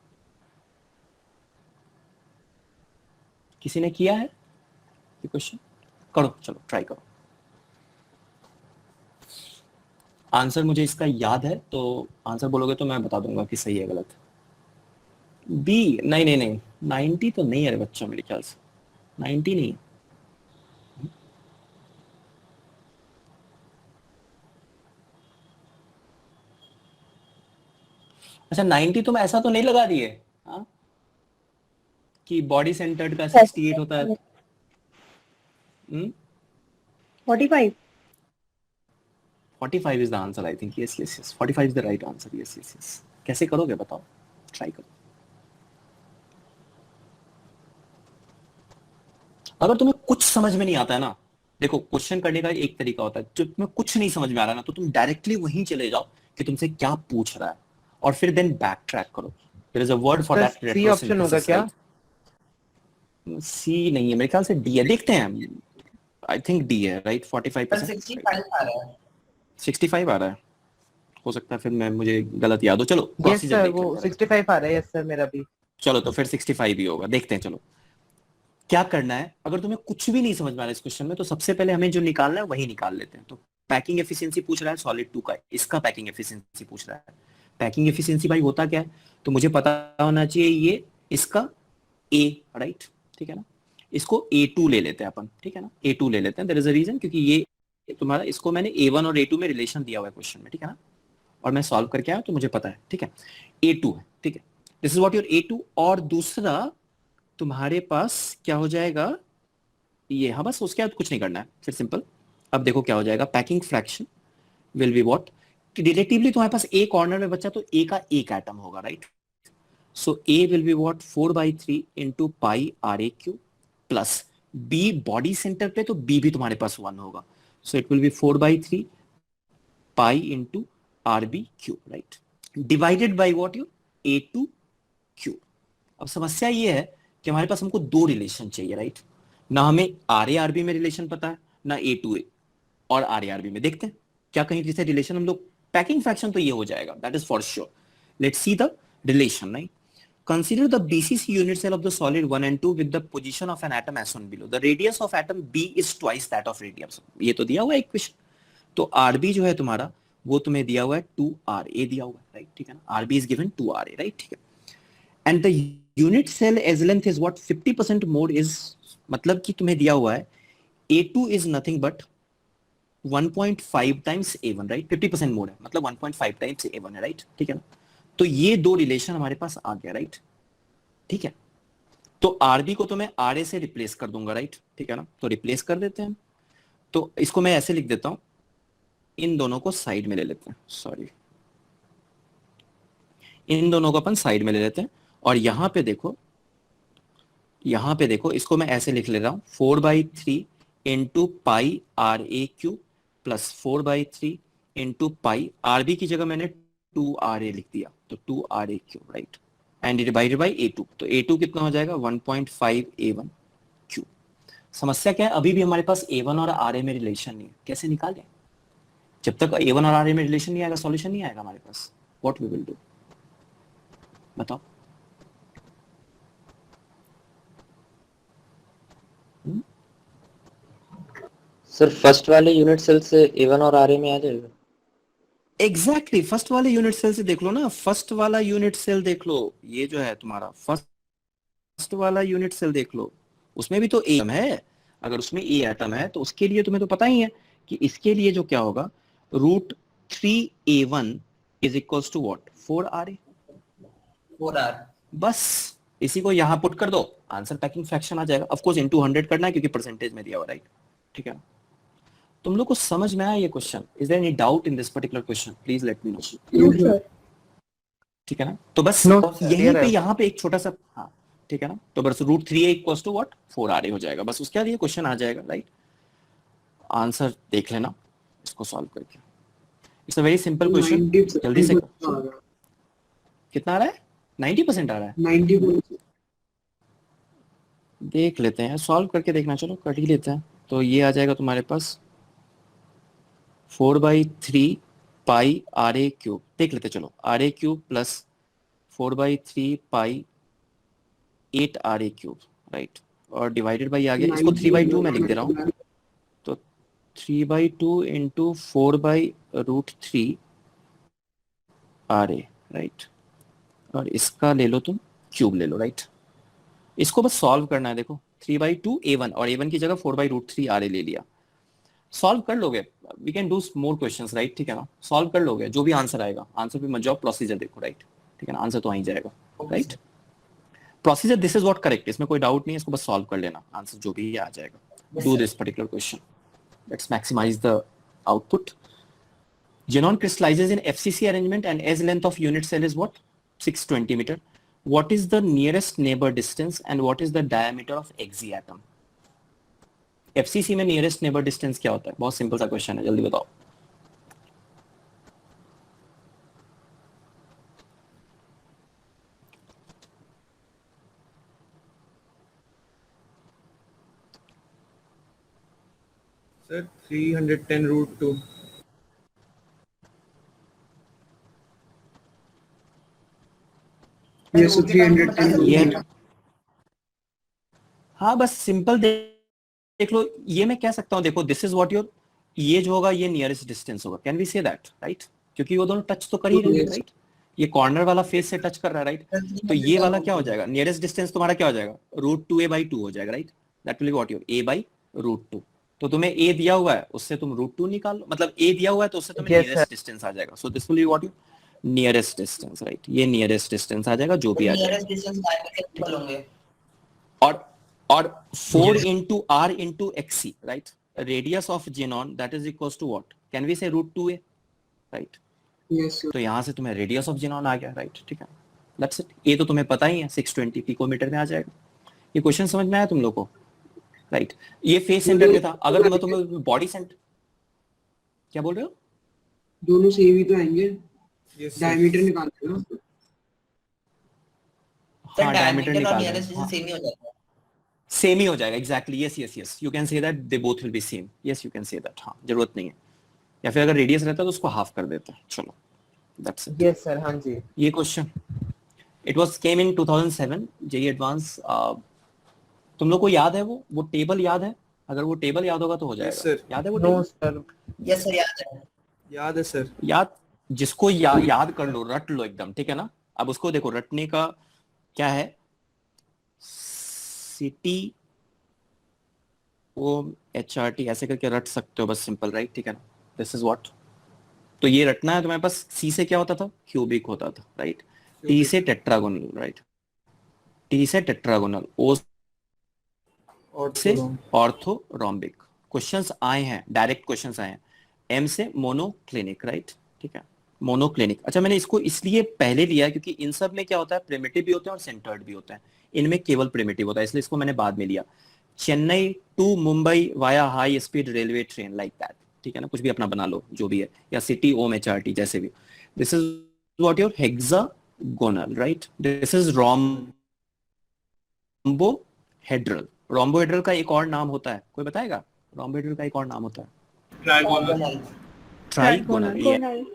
किसी ने किया है ये क्वेश्चन, करो, चलो ट्राई करो। आंसर मुझे इसका याद है, तो आंसर बोलोगे तो मैं बता दूंगा कि सही है गलत। बी, नहीं नहीं नहीं, 90 तो नहीं है रे बच्चा, मेरे ख्याल से 90 नहीं। अच्छा 90 तुम ऐसा तो नहीं लगा दिए हाँ कि बॉडी सेंटर्ड का 68 होता है 45। 45 is the answer I think yes 45 is the right answer yes कैसे करोगे बताओ ट्राई करो अगर तुम्हें कुछ समझ में नहीं आता है ना देखो क्वेश्चन करने का एक तरीका होता है जो तुम्हें कुछ नहीं समझ में आ रहा ना तो तुम डायरेक्टली वहीं चले जाओ कि तुमसे क्या पूछ रहा है और फिर देन बैक ट्रैक करो there is a word for that C option होगा क्या? सी नहीं है मेरे ख्याल से डी है देखते हैं आई थिंक डी है राइट 45% पर 65 आ रहा है 65 आ रहा है हो सकता है फिर मैं मुझे गलत याद हो चलो यस प्रोसीजर सर देख वो लेते हैं 65 आ रहा है यस सर मेरा भी। चलो तो फिर 65 ही होगा देखते हैं चलो क्या करना है अगर तुम्हें कुछ भी नहीं समझ में आ रहा इस क्वेश्चन में तो सबसे पहले हमें जो निकालना है वही निकाल लेते हैं तो पैकिंग एफिशिएंसी पूछ रहा है सॉलिड 2 का इसका पैकिंग एफिशिएंसी पूछ रहा है पैकिंग एफिशिएंसी भाई होता क्या है तो मुझे पता होना चाहिए ये इसका ए राइट ठीक है ना इसको A2 ले लेते हैं अपन ठीक है ना A2 ले लेते हैं देयर इज अ रीजन क्योंकि ये तुम्हारा इसको मैंने A1 और A2 में रिलेशन दिया हुआ है क्वेश्चन में ठीक है ना और मैं सॉल्व करके आया तो मुझे पता है ठीक है A2 है ठीक है this is what your A2 और दूसरा तुम्हारे पास क्या हो जाएगा ये हाँ बस उसके बाद कुछ नहीं करना है फिर सिंपल अब देखो क्या हो जाएगा packing fraction will be what relatively तुम्हारे पास ए कॉर्नर में बचा तो ए का एक एटम होगा right so A will be what 4/3 into pi R A cube plus B body centre पे तो बी भी तुम्हारे पास 1 होगा so it will be 4/3 pi into R B cube right divided by what you A2 cube अब समस्या ये है कि हमारे पास हमको दो रिलेशन चाहिए राइट ना हमें आर ए आर बी में रिलेशन पता है ना A2A और आर ए आर बी में देखते हैं क्या कहीं जैसे रिलेशन हम लोग पैकिंग फ्रैक्शन तो ये हो जाएगा that is for sure let's see the relation right consider the BCC unit cell of the solid 1 and 2 with the position of an atom as shown below the radius of atom B is twice that of radius ये तो दिया हुआ है equation तो RB जो है तुम्हारा वो तुम्हें दिया हुआ है 2RA दिया हुआ है राइट ठीक है ना RB is given 2RA right ठीक है and the unit cell as length is what 50% mode is मतलब कि तुम्हें दिया हुआ है A2 is nothing but 1.5 times A1 right 50% mode है मतलब 1.5 times A1 है राइट ठीक है ना तो ये दो रिलेशन हमारे पास आ गया राइट ठीक है तो आरबी को तो मैं आर ए से रिप्लेस कर दूंगा राइट ठीक है ना तो रिप्लेस कर देते हैं तो इसको मैं ऐसे लिख देता हूं इन दोनों को साइड में ले लेते हैं सॉरी इन दोनों को अपन साइड में ले लेते हैं और यहां पे देखो इसको मैं ऐसे लिख ले रहा हूं 4/3 into pi R A cube plus 4/3 into pi RB की जगह मैंने 2RA लिख दिया तो 2RA cube right and divided by A2 तो A2 कितना हो जाएगा 1.5 A1 क्यूब समस्या क्या है अभी भी हमारे पास A1 और RA में रिलेशन नहीं है कैसे निकालें जब तक A1 और RA में रिलेशन नहीं आएगा सॉल्यूशन नहीं आएगा हमारे पास व्हाट वी विल डू बताओ सर फर्स्ट वाले यूनिट सेल से A1 और RA में आ जाएगा एग्जैक्टली फर्स्ट वाले यूनिट सेल से देख लो ना फर्स्ट वाला यूनिट सेल देख लो ये जो है तुम्हारा फर्स्ट वाला यूनिट सेल देख लो उसमें भी तो ए एटम है अगर उसमें ए एटम है तो उसके लिए तुम्हें तो पता ही है कि इसके लिए जो क्या होगा √3A1 is equals to what 4RA 4R बस इसी को यहां पुट कर दो आंसर पैकिंग फ्रैक्शन आ जाएगा ऑफ कोर्स इनटू 100 करना है क्योंकि परसेंटेज में दिया हुआ राइट ठीक है तुम लोग को समझ में आया ये question is there any doubt in this particular question please let me know ठीक है ना तो बस यहीं पे यहाँ पे एक छोटा सा हाँ ठीक है ना तो बस √3A equals to what 4RA हो जाएगा बस उसके बाद ये क्वेश्चन आ जाएगा राइट आंसर देख लेना इसको सॉल्व करके it's a very simple question जल्दी से कितना आ रहा है 90% आ रहा है 90% देख लेते हैं सॉल्व करके देखना चलो कर ही लेते हैं तो ये आ जाएगा तुम्हारे पास 4/3 पाई RA क्यूब देख लेते चलो RA क्यूब प्लस 4/3 पाई 8RA क्यूब राइट और डिवाइडेड बाई आ गया इसको 3/2 में लिख दे रहा हूँ तो 3/2 इंटू 4/√3 RA राइट और इसका ले लो तुम क्यूब ले लो राइट इसको बस सॉल्व करना है देखो 3/2 A1 और A1 की जगह 4/√3 RA ले लिया सॉल्व कर लोगे we can do more questions right ठीक है ना सॉल्व कर लोगे जो भी आंसर आएगा आंसर पे मत जाओ प्रोसीजर देखो राइट ठीक है ना, आंसर तो वहीं जाएगा, right. Procedure this is what correct, इसमें कोई डाउट नहीं है, इसको बस सॉल्व कर लेना, आंसर जो भी है आ जाएगा। Do this particular question, let's maximise the output. Xenon crystallizes in FCC arrangement and S length of unit cell is what? 620 meter. What is the nearest neighbor distance and what is the diameter of Xe atom? FCC में nearest neighbor distance क्या होता है? बहुत simple सा question है, जल्दी बताओ। Sir 310√2। ये सो 310 ये हाँ बस सिंपल देख लो, ये मैं कह सकता हूँ, देखो दिस इज व्हाट योर, ये जो होगा ये नियरेस्ट डिस्टेंस होगा, can we say that, right, क्योंकि वो दोनों टच तो कर ही रहे हैं, राइट, ये कॉर्नर वाला फेस से टच कर रहा है, राइट, तो ये वाला क्या हो जाएगा, नियरेस्ट डिस्टेंस तुम्हारा क्या हो जाएगा, √2a/2 हो जाएगा, right, that will be what your a/√2। तो तुम्हें a दिया हुआ है, उससे तुम √2 निकाल लो, मतलब a दिया हुआ है तो उससे तुम्हें नियरेस्ट डिस्टेंस आ जाएगा, सो this will be what your nearest distance, right, ये नियरेस्ट डिस्टेंस आ जाएगा जो भी आ जाएगा, नियरेस्ट डिस्टेंस डायमीटर होंगे, और 4 into r into xc, right, radius of xenon that is equals to what, can we say √2a, right, yes sir. तो यहाँ से तुम्हें radius of xenon आ गया, right, ठीक है, that's it, ये तो तुम्हें पता ही है 620 पिकोमीटर में आ जाएगा। ये क्वेश्चन समझ में आया तुम लोग को, राइट, ये फेस सेंटर पे था, अगर मैं तुम्हें बॉडी सेंटर, क्या बोल रहे हो, दोनों सेम ही तो आएंगे, यस डायमीटर निकालना है ना। हाँ डायमीटर और निकाल नियरेस्ट डिस्टेंस सेम ही हो जाता है। सेम ही हो जाएगा, exactly, yes yes yes, you can say that they both will be same, yes you can say that, हाँ जरूरत नहीं है, या फिर अगर रेडियस रहता तो उसको हाफ कर देते हैं, चलो दैट्स इट। यस सर, हाँ जी। ये question it was came in 2007 JEE Advance, तुम लोग को याद है वो टेबल याद है, अगर वो टेबल याद होगा तो हो जाएगा, sir. याद है वो no table, sir. Yes sir, याद है। याद है सर। याद, जिसको याद कर लो, रट लो एकदम, ठीक है ना। अब उसको देखो, रटने का क्या है, सिटी ओ HRT ऐसे करके रट सकते हो बस, सिंपल, राइट, ठीक है ना, दिस इज व्हाट, तो ये रटना है तुम्हारे पास। सी से क्या होता था, क्यूबिक होता था, राइट, टी से टेट्रागोनल, राइट, टी से टेट्रागोनल, ओ से ऑर्थोरोम्बिक, क्वेश्चंस आए हैं, डायरेक्ट क्वेश्चंस आए हैं, एम से मोनोक्लिनिक, राइट, ठीक है, मोनोक्लिनिक। अच्छा मैंने इसको इसलिए पहले लिया है क्योंकि इन सब में क्या होता है, प्रिमिटिव भी होते हैं और सेंटर्ड भी होते हैं, इनमें केवल प्रिमिटिव होता है, इसलिए इसको मैंने बाद में लिया। Chennai to Mumbai via high speed railway train, like that, ठीक है ना, कुछ भी अपना बना लो जो भी है, या सिटी ओम HRT जैसे भी, this is what your hexagonal, right, this is rhombohedral. Rhombohedral का एक और नाम होता है, कोई बताएगा, रोम्बोहेड्रल का एक और नाम होता है, ट्राइगोनल। ट्राइगोनल,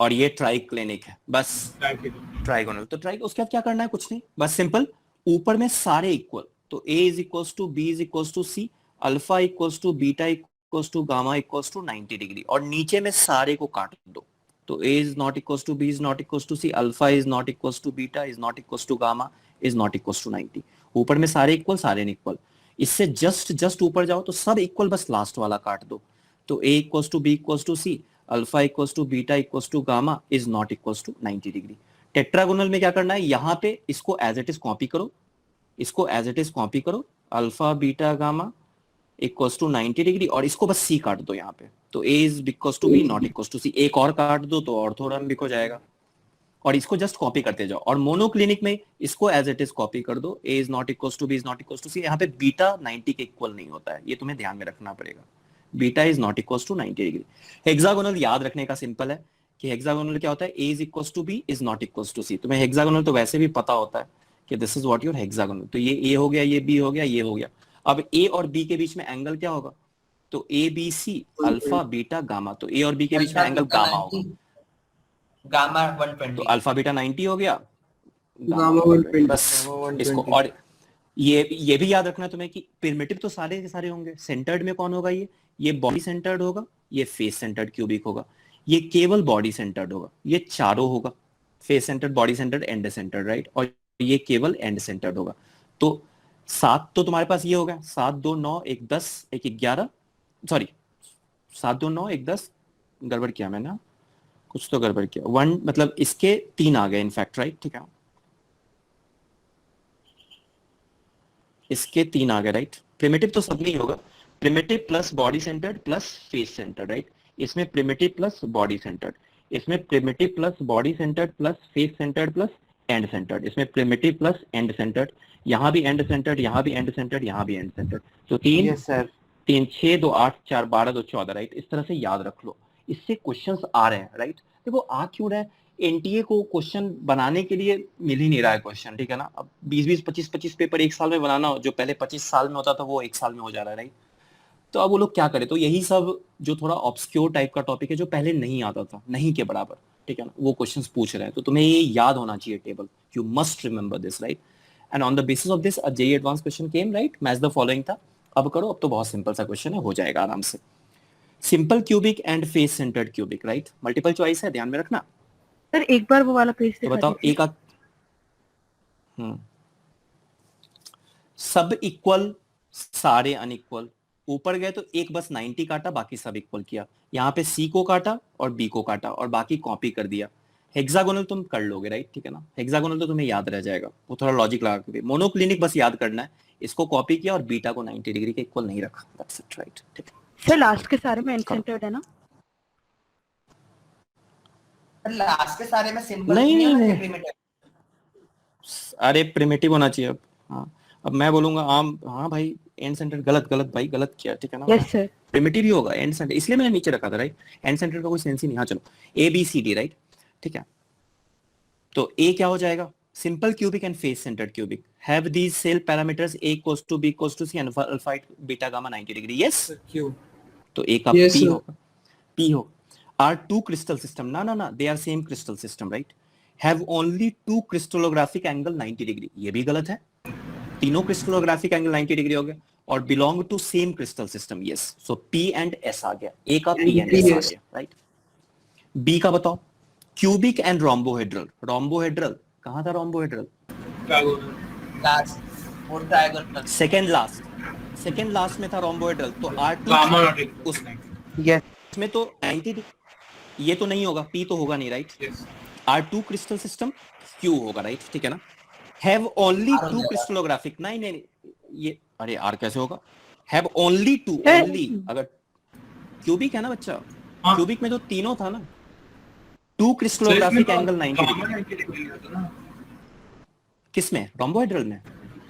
और ये ट्राइक्लिनिक है, बस ट्राइगोनल। तो ट्राइ उसके बाद क्या करना है, कुछ नहीं, बस सिंपल, ऊपर में सारे इक्वल, तो A is equals to B is equals to C, alpha equals to beta equals to gamma equals to 90 degree, और नीचे में सारे को काट दो, तो A is not equals to B is not equals to C, alpha is not equals to beta is not equals to gamma is not equals to 90, ऊपर में सारे इक्वल, सारे इक्वल, इससे जस्ट ऊपर जाओ तो सब इक्वल, बस लास्ट वाला काट दो, तो A equals to B equals to C, alpha equals to beta equals to gamma is not equals to 90 degree. Tetragonal में क्या करना है, यहाँ पे इसको एज इट इज कॉपी करो, इसको एज इट इज कॉपी करो, alpha beta gamma equals to 90 degree, और इसको बस C काट दो यहाँ पे, तो A is equals to B not equals to C, एक और काट दो तो ऑर्थोरोम्बिक हो जाएगा, और इसको जस्ट कॉपी करते जाओ। और मोनोक्लिनिक में इसको एज इट इज कॉपी कर दो, A is not equals to B is not equals to C, यहाँ पे बीटा 90 के इक्वल नहीं होता है, ये तुम्हें ध्यान में रखना पड़ेगा, beta is not equals to 90 degree. Hexagonal याद रखने का सिंपल है कि हेक्सागोनल क्या होता है, A is equals to B is not equals to C, तुम्हें हेक्सागोनल तो वैसे भी पता होता है कि this is what your hexagonal, तो ये A हो गया, ये B हो गया, ये हो गया। अब A और B के बीच में एंगल क्या होगा, तो ABC अल्फा बीटा गामा, तो A और B के बीच में एंगल गामा होगा, गामा 120, तो अल्फा बीटा 90 हो गया, गामा 120, बस इसको। और ये भी याद रखना तुम्हें कि प्रिमिटिव तो सारे के सारे होंगे, सेंटर्ड में कौन होगा, ये बॉडी सेंटर्ड होगा, ये फेस सेंटर्ड क्यूबिक होगा, ये केवल बॉडी सेंटर्ड होगा, ये चारों होगा, face centred, body centred, and centred, right, और ये केवल एंड सेंटर्ड होगा। तो 7 तो तुम्हारे पास ये हो गया, 7 2 9 1 10 1 11, सॉरी 7 2 9 1 10, गड़बड़ किया मैंने, कुछ तो गड़बड़ किया। 1 मतलब इसके 3 आ गए इनफैक्ट, राइट? ठीक है, इसके 3 आ गए, राइट? प्रिमिटिव तो सब में ही होगा, primitive plus body centred plus face centred, right? इसमें प्रिमिटिव प्लस बॉडी सेंटर्ड, इसमें primitive plus body centred plus face centred plus and centred, इसमें प्रिमिटिव प्लस एंड सेंटर्ड, यहाँ भी एंड सेंटर्ड, यहाँ भी एंड सेंटर्ड, यहाँ भी एंड सेंटर्ड। तो 3 यस सर 3 6 2 8 4 12 2 14, राइट? इस तरह से याद रख लो, इससे क्वेश्चंस आ रहे हैं, राइट? देखो आ क्यों रहे हैं, एनटीए को क्वेश्चन बनाने के लिए मिल ही नहीं रहा है क्वेश्चन, ठीक है ना? अब 20 25 पेपर एक साल में बनाना हो, जो पहले 25 साल में होता था वो एक साल में हो जा रहा है, राइट? तो अब वो लोग क्या करें, तो यही सब जो थोड़ा ऑब्सक्योर टाइप का टॉपिक है, जो पहले नहीं आता था, नहीं के बराबर, ठीक है ना, वो क्वेश्चंस पूछ रहे हैं। तो तुम्हें ये याद होना चाहिए table, you must remember this, right? And on the basis of this JEE advance question came, right? Match the following था। अब करो, अब तो बहुत सिंपल सा क्वेश्चन है, हो जाएगा आराम से। Simple cubic and face centred cubic, right? Multiple choice है, ध्यान में रखना। सर एक बार वो वाला पेज तो दिखा बताओ दीजिए। एक सब इक्वल, सारे अनइक्वल। ऊपर गए तो एक बस 90 काटा, बाकी सब इक्वल किया। यहाँ पे सी को काटा और बी को काटा और बाकी कॉपी कर दिया। हेक्सागोनल तुम कर लोगे, राइट? ठीक है ना, हेक्सागोनल तो तुम्हें याद रह जाएगा, वो थोड़ा लॉजिक लगा के। मोनोक्लिनिक बस याद करना है, इसको कॉपी किया और बीटा को 90 डिग्री के इक्वल नहीं रखा, दैट्स इट, राइट? ठीक है सर लास्ट के सारे में एंड सेंटर्ड है ना? लास्ट के सारे में सिंपल नहीं। प्रिमिटिव। अरे प्रिमिटिव होना चाहिए अब। हाँ, अब मैं बोलूंगा आम, हाँ भाई एंड सेंटर गलत, गलत भाई गलत किया, ठीक है ना? Yes sir. प्रिमिटिव ही होगा एंड सेंटर, इसलिए मैंने नीचे रखा था, राइट? एंड सेंटर का कोई सेंस ही नहीं। हाँ चलो, A B C D, right? ठीक है, तो ए क्या हो जाएगा? Simple cubic and face centred cubic have these cell parameters a equals to b equals to c and alpha beta gamma 90 degree. Yes, क्यों? तो a का Yes, p sir. होगा, p हो। आर टू क्रिस्टल सिस्टम, ना ना ना, they are same crystal system, right? Have only 2 crystallographic angle 90 degree, ये भी गलत है। तीनों क्रिस्टलोग्राफिक एंगल 90 डिग्री हो गया और belong to same crystal system. Yes, so p and s आ गया, a का p एंड s आ Yes. गया, राइट? b का बताओ, क्यूबिक एंड रोम्बोहेड्रल। रोम्बोहेड्रल कहां था? रोम्बोहेड्रल लास्ट और ट्रायंगल सेकंड लास्ट में था रोम्बोहेड्रल। तो R2 गामा नॉट उस यस उसमें तो 90, ये तो नहीं होगा, P तो होगा नहीं, right? Yes R2 crystal system Q होगा, राइट? ठीक है ना? हैव ओनली R 2 होगा। क्रिस्टलोग्राफिक, नहीं नहीं ये, अरे R कैसे होगा? हैव ओनली 2, है। ओनली, अगर क्यूबिक है ना बच्चा, हाँ। क्यूबिक में तो तीनों था ना, 2 crystallographic angle 90 degree. Gamma 90 degree होता ना किसमें? रोम्बोहेड्रल में?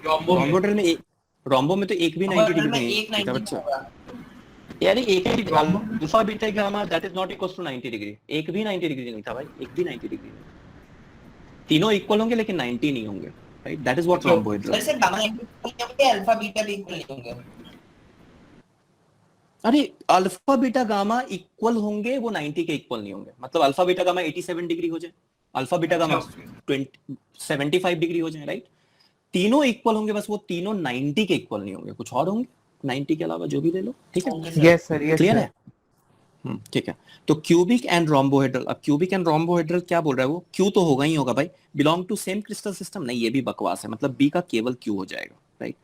रोम्बो में। रोम्बोहेड्रल में एक, रोम्बो में तो एक भी 90 डिग्री में नहीं एक था 90 बच्चा। होगा। यार एक ही alpha beta gamma that is not equal to 90 degree, एक भी 90 डिग्री नहीं था भाई, एक भी 90 डिग्री नहीं। तीनों इक्वल होंगे लेकिन 90 नहीं होंगे, राइट? दैट इज व्हाट तो रोम्बोहेड्रल। वैसे गामा 90 नहीं होंगे, अल्फा बीटा भी इक्वल नहीं होंगे। अरे अल्फा बीटा गामा इक्वल होंगे, वो 90 के इक्वल नहीं होंगे। मतलब अल्फा बीटा गामा 87 डिग्री हो जाए, अल्फा बीटा गामा 75 डिग्री हो जाए, राइट? तीनों इक्वल होंगे, बस वो तीनों 90 के इक्वल नहीं होंगे, कुछ और होंगे 90 के अलावा, जो भी ले लो, ठीक है? होंगे sir. Yes sir yes clear sir है? ठीक है। तो क्यूबिक एंड रोम्बोहेड्रल, अब क्यूबिक एंड रोम्बोहेड्रल क्या बोल रहा है वो? क्यू तो होगा ही होगा भाई, belong to same crystal system, नहीं ये भी बकवास है, मतलब बी का केवल क्यू हो जाएगा, राइट?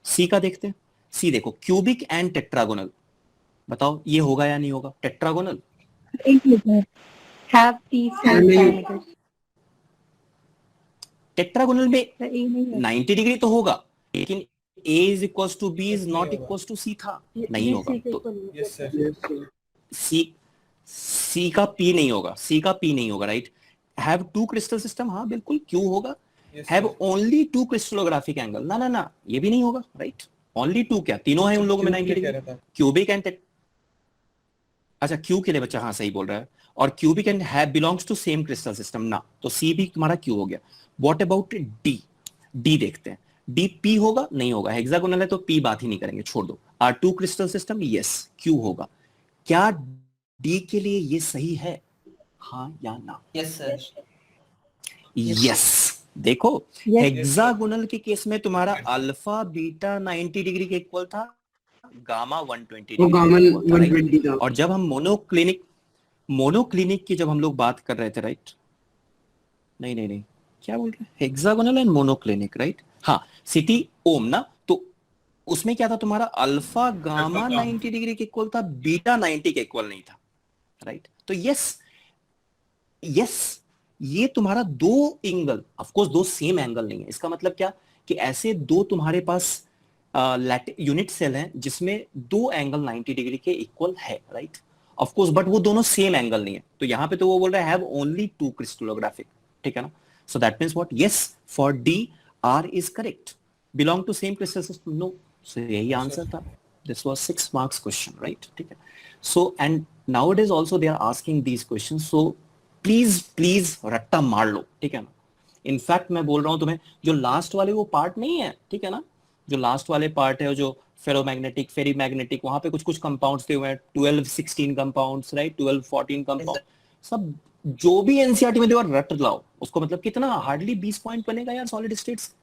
सी का देखते हैं। सी देखो, क्यूबिक एंड टेट्रागोनल, बताओ ये होगा या नहीं होगा? टेट्रागोनल हैव these same नहीं। parameters। टेट्रागोनल में सर ए नहीं है। 90 डिग्री तो होगा, लेकिन a is equals to b is not equals to c था, नहीं होगा। तो यस सर Yes, sir. सी का p नहीं होगा, सी का p नहीं होगा, राइट? हैव 2 क्रिस्टल सिस्टम, हाँ बिल्कुल क्यू होगा। हैव ओनली 2 क्रिस्टलोग्राफिक एंगल, ना ना ना, ये भी नहीं होगा, राइट? ओनली 2 क्या, तीनों है उन लोगों में 90 डिग्री। क्यूबिक एंड, अच्छा क्यू के लिए बच्चा हाँ सही बोल रहा है। और cubic and have belongs to same crystal system, ना, तो सी भी तुम्हारा क्यू हो गया। What about D? डी देखते हैं, डी पी होगा नहीं होगा? हेक्सागोनल है तो पी बात ही नहीं करेंगे, छोड़ दो। Are two crystal system, yes Q होगा। क्या डी के लिए ये सही है, हाँ या ना? Yes sir. यस। देखो Yes. हेक्सागोनल के केस में तुम्हारा अल्फा बीटा 90 डिग्री के इक्वल था, गामा 120 वो डिग्री गामा के equal था, right? 120 था। और जब हम मोनोक्लिनिक की जब हम लोग बात कर रहे थे, राइट? नहीं नहीं नहीं, क्या बोल रहे हैं? Hexagonal and monoclinic, right? हाँ, सिटी ओम ना, तो उसमें क्या था तुम्हारा? अल्फा गामा 90 डिग्री के इक्वल था, बीटा 90 के इक्वल नहीं था, राइट? तो यस, यस, ये तुम्हारा दो एंगल, ऑफ कोर्स दो सेम एंगल नहीं है, इसका मतलब क्या कि ऐसे दो तुम्हारे पास यूनिट सेल हैं जिसमें दो एंगल 90 डिग्री के इक्वल है, राइट, ऑफ कोर्स, बट वो दोनों सेम एंगल नहीं है। तो यहां पे तो वो बोल रहा है हैव ओनली टू क्रिस्टलोग्राफिक, ठीक है ना। So that means what, yes for D R is correct, belong to same crystal system, no. So यही आंसर था, this was 6 marks question, right, ठीक है। So and nowadays also they are asking these questions, so please रट्टा मार लो, ठीक है ना। In fact मैं बोल रहा हूं तुम्हें, जो लास्ट वाले वो पार्ट नहीं है, ठीक है ना, जो लास्ट वाले पार्ट है, जो फेरोमैग्नेटिक, फेरीमैग्नेटिक, वहां पे कुछ कुछ कंपाउंड्स दिए हुए हैं, 12-16 कंपाउंड्स, राइट, 12-14 कंपाउंड, सब जो भी एनसीईआरटी में दिया रट लाओ उसको। मतलब कितना हार्डली 20 पॉइंट बनेगा यार सॉलिड स्टेट्स,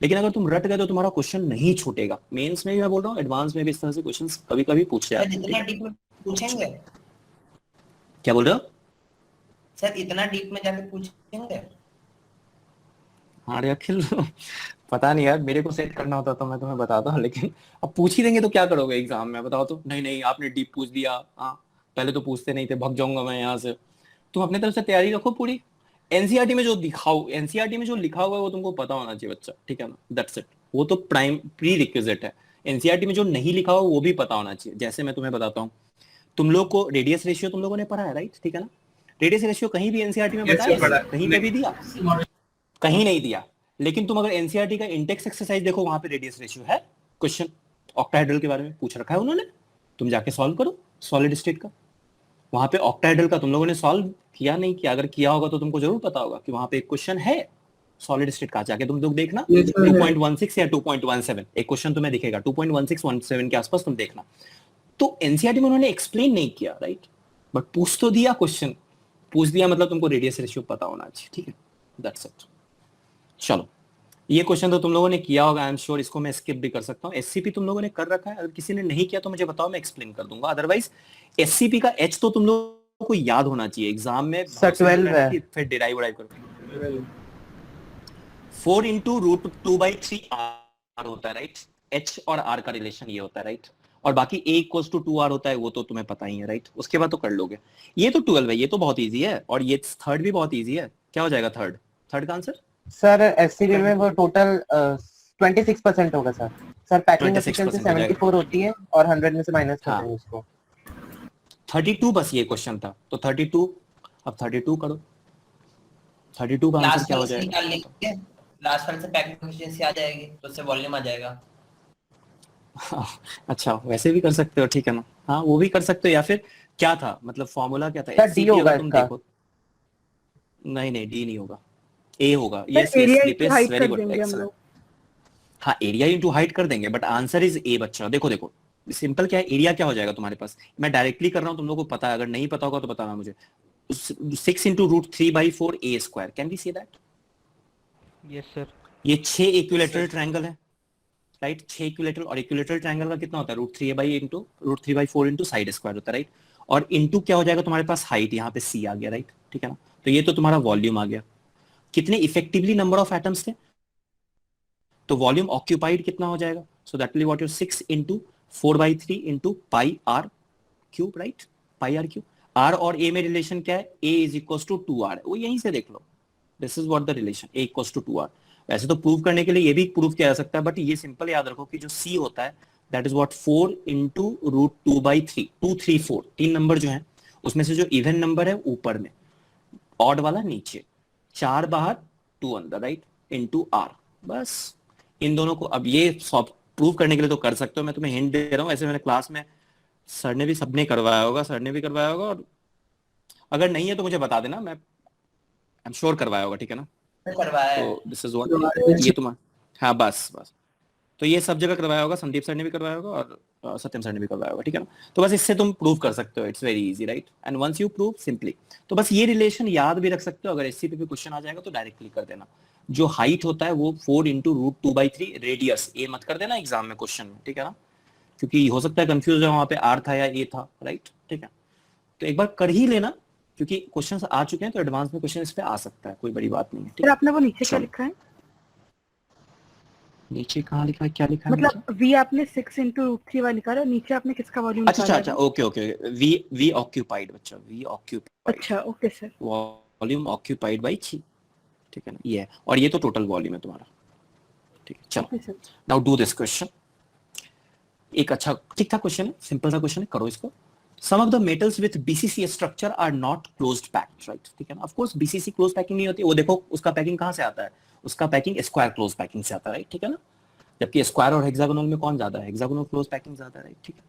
लेकिन अगर तुम रट गए तो तुम्हारा क्वेश्चन नहीं छूटेगा। मेंस में भी मैं बोल रहा हूँ, एडवांस में भी इस तरह से क्वेश्चंस कभी कभी पूछे जाते हैं। जितना डीप में पूछेंगे, क्या बोल रहे हो सर, इतना डीप में जाके पूछेंगे? हाँ रे अखिल, पता नहीं यार, मेरे को सेट करना होता तो मैं तुम्हें बताता हूँ, लेकिन अब पूछ ही देंगे तो क्या करोगे एग्जाम में, बताओ तो। नहीं नहीं आपने डीप पूछ दिया, हाँ पहले तो पूछते नहीं थे, भग जाऊंगा मैं यहाँ से। तुम अपने तरफ से तैयारी रखो पूरी, एनसीईआरटी में जो दिखाओ, एनसीईआरटी में जो लिखा हुआ है वो तुमको पता होना चाहिए बच्चा, ठीक है ना, दैट्स इट। वो तो प्राइम प्री रिक्विजिट है। एनसीईआरटी में जो नहीं लिखा हुआ वो भी पता होना चाहिए। जैसे मैं तुम्हें बताता हूँ, तुम लोग को रेडियस रेशियो तुम लोगों ने पढ़ा है, राइट, ठीक है ना। रेडियस रेशियो कहीं भी एनसीईआरटी में बताया, कहीं पे भी दिया, कहीं नहीं दिया। लेकिन तुम अगर एनसीईआरटी का इंडेक्स एक्सरसाइज देखो, वहां पे रेडियस रेशियो है, क्वेश्चन ऑक्टाहेड्रल के बारे में पूछ रखा है उन्होंने, तुम जाके सॉल्व करो सॉलिड स्टेट का। वहां पे ऑक्टाहेड्रल का तुम लोगों ने सॉल्व किया नहीं किया, अगर किया होगा तो तुमको जरूर पता होगा कि वहां पे एक क्वेश्चन है सॉलिड स्टेट का, जाके तुम लोग देखना 2.16 या 2.17 एक क्वेश्चन तुम्हें दिखेगा, 2.1617 के आसपास तुम देखना। तो एनसीईआरटी में उन्होंने एक्सप्लेन नहीं किया, राइट, बट पूछ तो दिया, क्वेश्चन पूछ दिया, मतलब तुमको रेडियस रेशियो पता होना चाहिए, ठीक है, दैट्स इट। चलो, ये क्वेश्चन तो तुम लोगों ने किया होगा, आई एम श्योर, इसको मैं स्किप भी कर सकता हूँ। एससीपी तुम लोगों ने कर रखा है, अगर किसी ने नहीं किया तो मुझे बताओ, मैं एक्सप्लेन कर दूंगा। अदरवाइज एससीपी का एच तो तुम लोगों को याद होना चाहिए एग्जाम में, सर 12 है, फिर डिराइव करो। 4 into √2/3 r होता है, राइट, एच और आर का रिलेशन ये होता है, राइट, और बाकी a इक्वल्स टू 2r होता है, वो तो तुम्हें पता ही है, राइट, उसके बाद तो कर लोगे। ये तो 12 है, ये तो बहुत इजी है, और ये थर्ड भी बहुत इजी है। क्या हो जाएगा थर्ड का आंसर? सर एससीबी में वो टोटल 26% होगा सर। सर पैकिंग एफिशिएंसी 74 होती है और 100 में से माइनस करते हैं उसको। 32 बस ये क्वेश्चन था, तो 32, अब 32 करो, 32 का आंसर क्या हो जाएगा? लास्ट वाले से पैकिंग एफिशिएंसी आ जाएगी, तो उससे वॉल्यूम आ जाएगा। अच्छा, वैसे भी कर सकते हो, ठीक है ना, हाँ वो भी कर सकते हो, या फिर क्या था, मतलब फॉर्मूला क्या था? सर डी होगा तुम इसका। देखो, नहीं डी नहीं होगा, ए होगा। यस स्लीपेस, वेरी गुड, एक्सीलेंट। हाँ एरिया इनटू हाइट कर देंगे, बट आंसर इज ए बच्चा। देखो सिंपल क्या है, एरिया क्या हो जाएगा तुम्हारे पास, मैं डायरेक्टली कर रहा हूँ, तुम लोगों को पता है, अगर नहीं पता होगा तो बताना मुझे। 6 into √3/4 a square, can we say that? Yes sir. ये 6 इक्विलैटरल ट्रायंगल है, राइट, 6 इक्विलैटरल, और इक्विलैटरल ट्रायंगल का कितना होता है? √3/4 into साइड स्क्वायर होता है, राइट, और इनटू क्या हो जाएगा तुम्हारे पास? हाइट, यहाँ पे c आ गया, राइट, ठीक है ना। तो ये तो तुम्हारा वॉल्यूम आ गया। कितने इफेक्टिवली नंबर ऑफ एटम्स थे, तो वॉल्यूम ऑक्यूपाइड कितना हो जाएगा? So that will what your 6 into 4/3 into pi r cube, right, pi r cube। r और a में रिलेशन क्या है? a is equals to 2r, वो यहीं से देख लो, this is what the relation, a equals to 2r। वैसे तो प्रूव करने के लिए ये भी प्रूव किया जा सकता है, बट ये सिंपल याद रखो कि जो c होता है that is what 4 into √2/3, 2 3 4, 3 number जो है उसमें से जो इवन नंबर है ऊपर में, ऑड वाला नीचे, 4 बाहर 2 अंदर, राइट, इनटू r। बस इन दोनों को अब ये प्रूव करने के लिए तो कर सकते हो, मैं तुम्हें हिंट दे रहा हूँ। ऐसे मैंने क्लास में सर ने भी सबने करवाया होगा, सर ने भी करवाया होगा, और अगर नहीं है तो मुझे बता देना, मैं आई एम श्योर करवाया होगा, ठीक है ना। करवाया है। तो दिस इज व्हाट ये तुम्हारा, हाँ बस तो ये सब जगह करवाया होगा, संदीप सर ने भी करवाया होगा और सत्यम सर ने भी करवाया होगा, ठीक है ना। तो बस इससे तुम प्रूव कर सकते हो, it's very easy, right, and once you prove simply, तो बस ये रिलेशन याद भी रख सकते हो। अगर एससीपी पे क्वेश्चन आ जाएगा तो डायरेक्टली कर देना। जो हाइट होता है वो 4 into √2/3 रेडियस, ए मत कर देना एग्जाम में क्वेश्चन में, ठीक है ना, क्योंकि हो सकता है कंफ्यूज हो वहां पे आर था या ए था, राइट, ठीक है। तो एक बार कर ही लेना, क्योंकि क्वेश्चंस आ चुके हैं, तो एडवांस में क्वेश्चन इस पे आ सकता है, कोई बड़ी बात नहीं है, ठीक है। आपने वो नीचे क्या लिखा है? नीचे कहाँ लिखा है, क्या लिखा है? मतलब v आपने 6 into √3 लिखा है, नीचे आपने किसका वॉल्यूम? अच्छा ओके, वी ऑक्यूपाइड बच्चा, वी ऑक्यूपाइड। अच्छा okay sir. Volume occupied by ची, ठीक है ना, ये है, और ये तो टोटल वॉल्यूम है तुम्हारा, ठीक है। चलो नाउ डू दिस क्वेश्चन। एक अच्छा ठीक ठाक क्वेश्चन है, सिंपल सा क्वेश्चन है, करो इसको। Some of the metals with BCC structure are not closed packed, right? ठीक है ना, of course BCC closed packing नहीं होती, वो देखो उसका पैकिंग कहाँ से आता है, उसका पैकिंग स्क्वायर क्लोज पैकिंग से आता है, राइट, ठीक है ना, जबकि स्क्वायर और हेक्सागोनल में कौन ज्यादा है, हेक्सागोनल क्लोज पैकिंग ज्यादा है, राइट, ठीक है।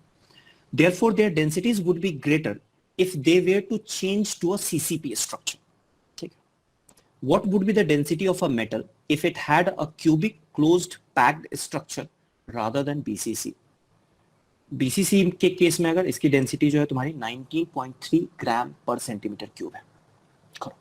Therefore their densities would be greater if they were to change to a CCP structure, ठीक है। What would be the density of a metal if it had a cubic closed packed structure rather than BCC? BCC के case में अगर इसकी density जो है तुम्हारी 19.3 ग्राम पर सेंटीमीटर क्यूब है। करो।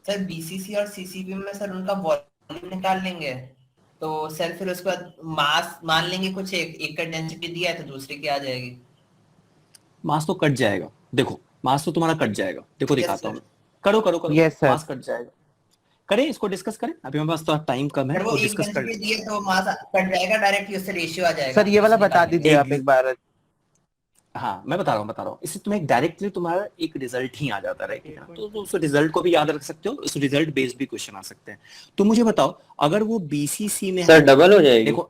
सर बीसीसी और सीसीपी में सर उनका वॉल्यूम निकाल लेंगे तो सर फिर उसके बाद मास मान लेंगे, कुछ एक का डेंसिटी दिया है तो दूसरे की आ जाएगी। मास तो कट जाएगा, देखो मास तो तुम्हारा कट जाएगा, देखो दिखाता हूँ। करो करो करो, Yes, sir. मास कट जाएगा। करें इसको, डिस्कस करें, अभी मेरे पास तो टाइम कम है, सर वो तो एक डिस्कस कर डेंसिटी दिए तो मास कट जाएगा डायरेक्टली, उससे रेशियो आ जाएगा। सर ये वाला बता दीजिए आप एक बार। हाँ मैं बता रहा हूँ, इससे तुम्हें डायरेक्टली तुम्हारा एक रिजल्ट ही आ जाता है, राइट, तो उस रिजल्ट को भी याद रख सकते हो, उस रिजल्ट बेस्ड भी क्वेश्चन आ सकते हैं। तो मुझे बताओ अगर वो बीसीसी में सर डबल हो जाएगी? देखो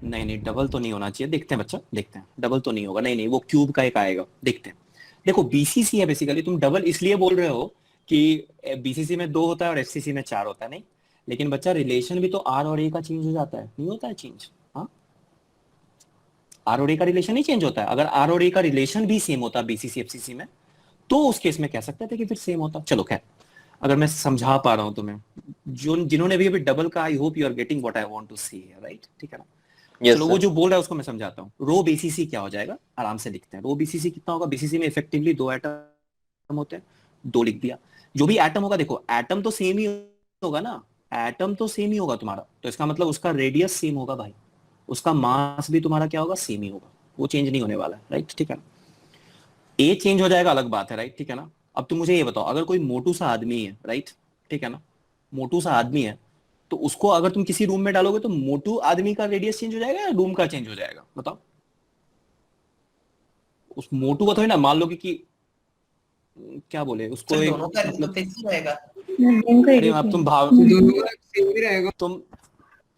नहीं नहीं डबल तो नहीं होना चाहिए, देखते हैं बच्चा, देखते हैं, डबल तो नहीं होगा, नहीं नहीं वो क्यूब का एक आएगा, देखते हैं। देखो बीसीसी है बेसिकली, तुम डबल इसलिए बोल रहे हो कि बीसीसी में 2 होता है और एफसीसी में 4 होता है, नहीं, लेकिन बच्चा रिलेशन भी तो आर और ए का चेंज हो जाता है, नहीं होता है चेंज? हाँ, आर और ए का रिलेशन नहीं चेंज होता है। अगर आर और ए का रिलेशन भी सेम होता बीसीसी एफसीसी में तो उस केस में कह सकते थे कि फिर सेम होता। चलो खैर, अगर मैं समझा पा रहा हूं तुम्हें, जो जिन्होंने भी अभी डबल का, I hope you are getting what I want to see, right, ठीक है ना। Yes, चलो वो जो बोल रहा है उसको मैं समझाता हूँ। रो बीसीसी क्या हो जाएगा, आराम से लिखते हैं। रो बीसीसी कितना होगा, बीसीसी में इफेक्टिवली 2 एटम होते हैं, 2 लिख दिया। जो भी एटम होगा, देखो एटम तो सेम ही होगा ना, एटम तो सेम ही होगा तुम्हारा, तो इसका मतलब उसका रेडियस सेम होगा भाई, उसका मास भी तुम्हारा क्या होगा, सेम ही होगा, वो चेंज नहीं होने वाला है, राइट, ठीक है ना। ए चेंज हो जाएगा अलग बात है, राइट, ठीक है ना। अब तुम मुझे ये बताओ, अगर कोई मोटू सा आदमी है, राइट, ठीक है ना, मोटू सा आदमी है, तो उसको अगर तुम किसी रूम में डालोगे तो मोटू आदमी का रेडियस चेंज हो जाएगा या रूम का चेंज हो जाएगा, बताओ। उस मोटू का थोड़ी ना, मान लो कि क्या बोले उसको, एक दोनों का मतलब फिक्स रहेगा। अरे अब तुम भाव दोनों का सेम ही रहेगा। तुम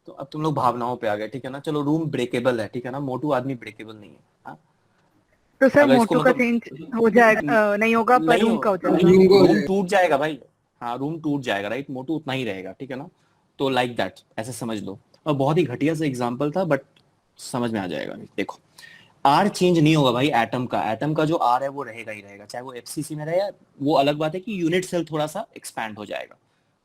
तो अब तुम लोग भावनाओं पे आ गए, ठीक है ना। चलो रूम ब्रेकेबल है, ठीक है ना, मोटू आदमी ब्रेकेबल नहीं है। हाँ? तो सर अगर इसको मोटू का मतलब चेंज हो जाएगा, नहीं होगा, पर नहीं रूम हो- का हो जाएगा। रूम का हो रूम जाएगा। टूट जाएगा भाई, हाँ रूम टूट जाएगा, राइट, मोटू उतना ही रहेगा, ठीक है ना। तो लाइक दैट, ऐसे समझ लो। और बहुत ही घटिया सा एग्जांपल था बट समझ में आ जाएगा। देखो आर चेंज नहीं होगा भाई, एटम का जो आर है वो रहेगा ही रहेगा, चाहे वो एफसीसी में रहे। वो अलग बात है कि यूनिट सेल थोड़ा सा एक्सपैंड हो जाएगा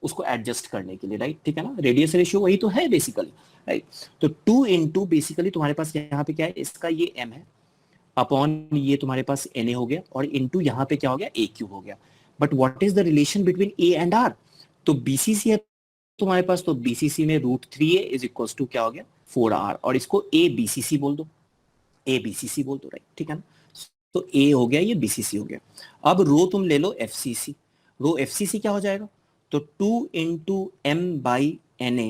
उसको एडजस्ट करने के लिए, राइट, ठीक है ना। रेडियस रेशियो वही तो है बेसिकली, राइट। तो 2 into बेसिकली तुम्हारे पास यहाँ पे क्या है, इसका ये m है अपॉन ये तुम्हारे पास na हो गया, और इनटू यहाँ पे क्या हो गया, a क्यूब हो गया। But what is the relation between a and r? तो बीसीसी है तुम्हारे पास, तो बीसीसी में √3a इज इक्वल्स टू क्या हो गया, 4r, और इसको a बीसीसी बोल दो, a बीसीसी बोल दो, राइट, ठीक है ना। तो a हो गया, ये बीसीसी हो गया। अब रो तुम ले लो एफसीसी, रो एफसीसी क्या हो जाएगा, तो 2 into m by na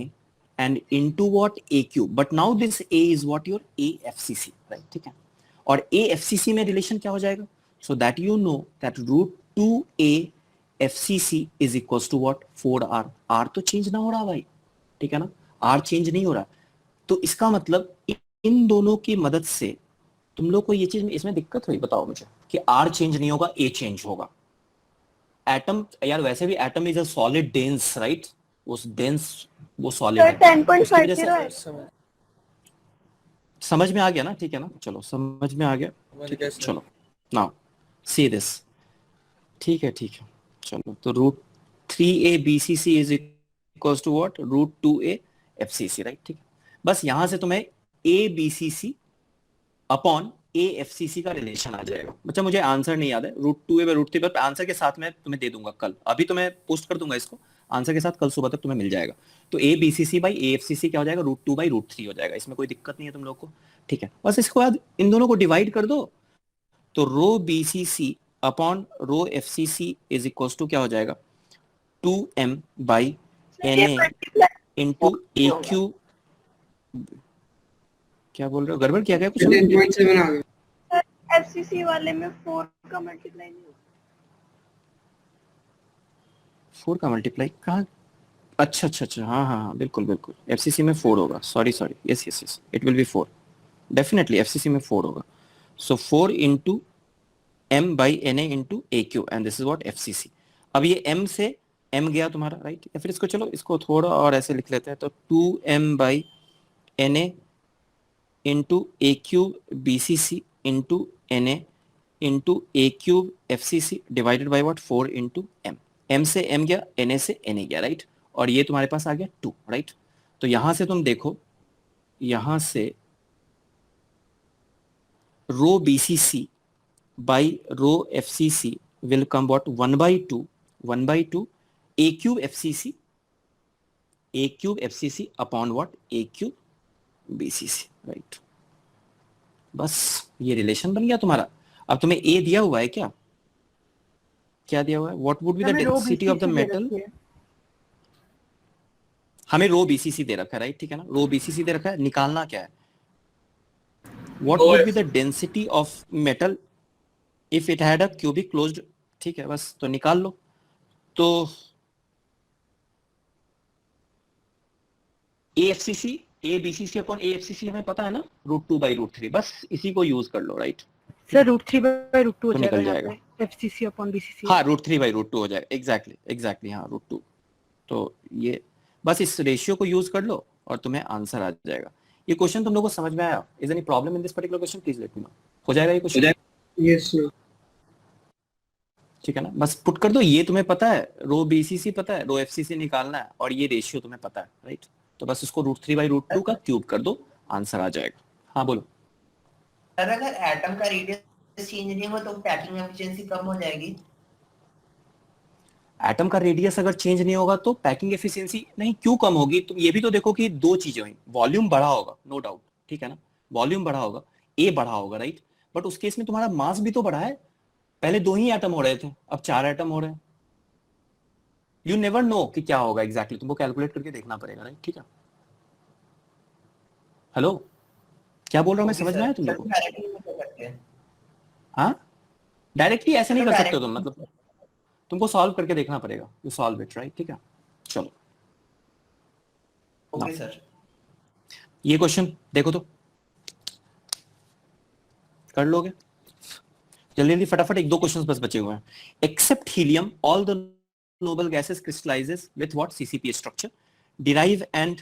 and into what, a cube, but now this a is what, your AFCC, right, ठीक है। और AFCC में रिलेशन क्या हो जाएगा, so that you know that √2a FCC is equals to what, 4r। r तो change ना हो रहा भाई, ठीक है ना, r चेंज नहीं हो रहा। तो इसका मतलब इन दोनों की मदद से तुम लोग को ये चीज में इसमें दिक्कत हुई, बताओ मुझे, कि r चेंज नहीं होगा, a चेंज होगा। एटम यार वैसे भी atom is a solid dense, right, उस डेंस वो सॉलिड है, 10.50 है। समझ में आ गया ना, ठीक है ना। चलो समझ में आ गया, ठीक है, चलो नाउ सी दिस, ठीक है, ठीक है। चलो तो √3a BCC is equals to what, √2a FCC, right, ठीक है। बस यहां से तुम्हें a BCC upon a FCC का रिलेशन आ जाएगा। बच्चा मुझे आंसर नहीं याद है, √2a by √3, पर आंसर के साथ मैं तुम्हें दे दूंगा कल, अभी तो मैं पोस्ट कर दूंगा इसको, आंसर के साथ कल सुबह तक तुम्हें मिल जाएगा। तो a BCC by a FCC क्या हो जाएगा, √2 by √3 हो जाएगा, इसमें कोई दिक्कत नहीं है तुम लोग को, ठीक है। बस इसके बाद इन दोनों को डिवाइड कर दो, तो rho BCC upon rho FCC is equals to क्या हो जाएगा, 2m by na into a cube, क्या बोल रहे हो, गड़बड़ किया गया कुछ? 10.7 आ गया। एफसीसी वाले में 4 का मल्टीप्लाई नहीं होता। 4 का मल्टीप्लाई कहाँ? अच्छा अच्छा अच्छा, हाँ हाँ हाँ, बिल्कुल बिल्कुल, एफसीसी में 4 होगा, sorry sorry, yes yes yes, it will B 4, definitely FCC में 4 होगा. सो 4 into m by na into a cube, and this is what FCC. अब ये m से m गया तुम्हारा, राइट? या फिर इसको चलो इसको थोड़ा और ऐसे लिख लेते हैं, तो 2m by na into a cube bcc into na into a cube fcc divided by what 4 into m. m से m गया, na से na गया, राइट? और ये तुम्हारे पास आ गया 2, राइट? तो यहां से तुम देखो, यहां से रो bcc by rho fcc will come what 1 by 2 a cube fcc upon what a cube bcc, right? बस ये रिलेशन बन गया तुम्हारा. अब तुम्हें a दिया हुआ है, क्या दिया हुआ है? what would be the density of the metal? हमें रो bcc दे रखा है, राइट? ठीक है ना, रो bcc दे रखा है, निकालना क्या है? what would be the density of metal if it had a cubic closed, ठीक है, बस तो निकाल लो. तो AFCC ABCC अपॉन AFCC हमें पता है ना, √2/√3, बस इसी को यूज कर लो, राइट? सर √3/√2 हो तो निकल जाएगा जाएगा. FCC upon BCC. हाँ, √3/√2 हो जाएगा, एग्जैक्टली हाँ, √2. तो ये बस इस रेशियो को यूज कर लो और तुम्हें आंसर आ जाएगा. ये क्वेश्चन तुम लोगों को समझ में आया? Is any problem in this particular question? Please let me no. हो जाएगा ये क्वेश्चन? Yes sir. ठीक है ना, बस पुट कर दो. ये तुम्हें पता है, रो बीसीसी पता है, रो एफसीसी निकालना है, और ये रेशियो तुम्हें पता है, राइट? तो बस इसको √3/√2 का क्यूब कर दो, आंसर आ जाएगा. हाँ बोलो. सर अगर एटम का रेडियस चेंज नहीं हो तो पैकिंग एफिशिएंसी कम हो जाएगी? एटम का रेडियस अगर चेंज नहीं होगा तो पैकिंग एफिशिएंसी नहीं, क्यों कम होगी? तुम ये भी तो देखो कि दो चीजें हुई, वॉल्यूम बढ़ा होगा, नो डाउट, ठीक है ना, वॉल्यूम बढ़ा होगा, ए बढ़ा होगा, राइट? बट उस केस में तुम्हारा मास भी तो बढ़ा है. पहले 2 ही एटम हो रहे थे, अब 4 एटम हो रहे हैं. यू नेवर नो कि क्या होगा एग्जैक्टली, तुमको कैलकुलेट करके देखना पड़ेगा, राइट? ठीक है. हेलो, क्या बोल रहा हूँ मैं, समझ में आया तुम लोगों को? हाँ, डायरेक्टली ऐसे नहीं कर सकते तुम, मतलब तुमको सॉल्व करके देखना पड़ेगा. You solve it, right? ठीक है, चलो. Okay sir. ये क्वेश्चन देखो तो, कर लोगे जल्दी जल्दी फटाफट? 1-2 क्वेश्चंस बस बचे हुए हैं. Except helium all the noble gases crystallizes with what CCP structure. Derive an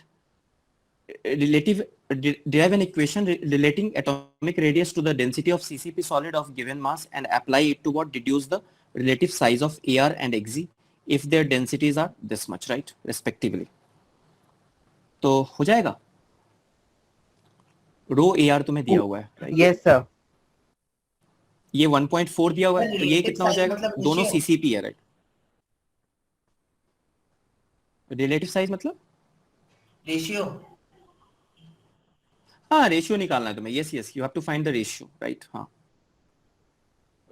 equation relating atomic radius to the density of CCP solid of given mass and apply it to what deduce the relative size of AR and XZ if their densities are this much, right, respectively. तो हो जाएगा. रो AR तुम्हें दिया हुआ है, right? Yes sir. ये 1.4 दिया हुआ है, तो ये कितना हो जाएगा? दोनों CCP है, राइट? रिलेटिव साइज मतलब रेशियो. हाँ, रेशियो निकालना है तुम्हें. Yes yes, you have to find the ratio, right? हाँ,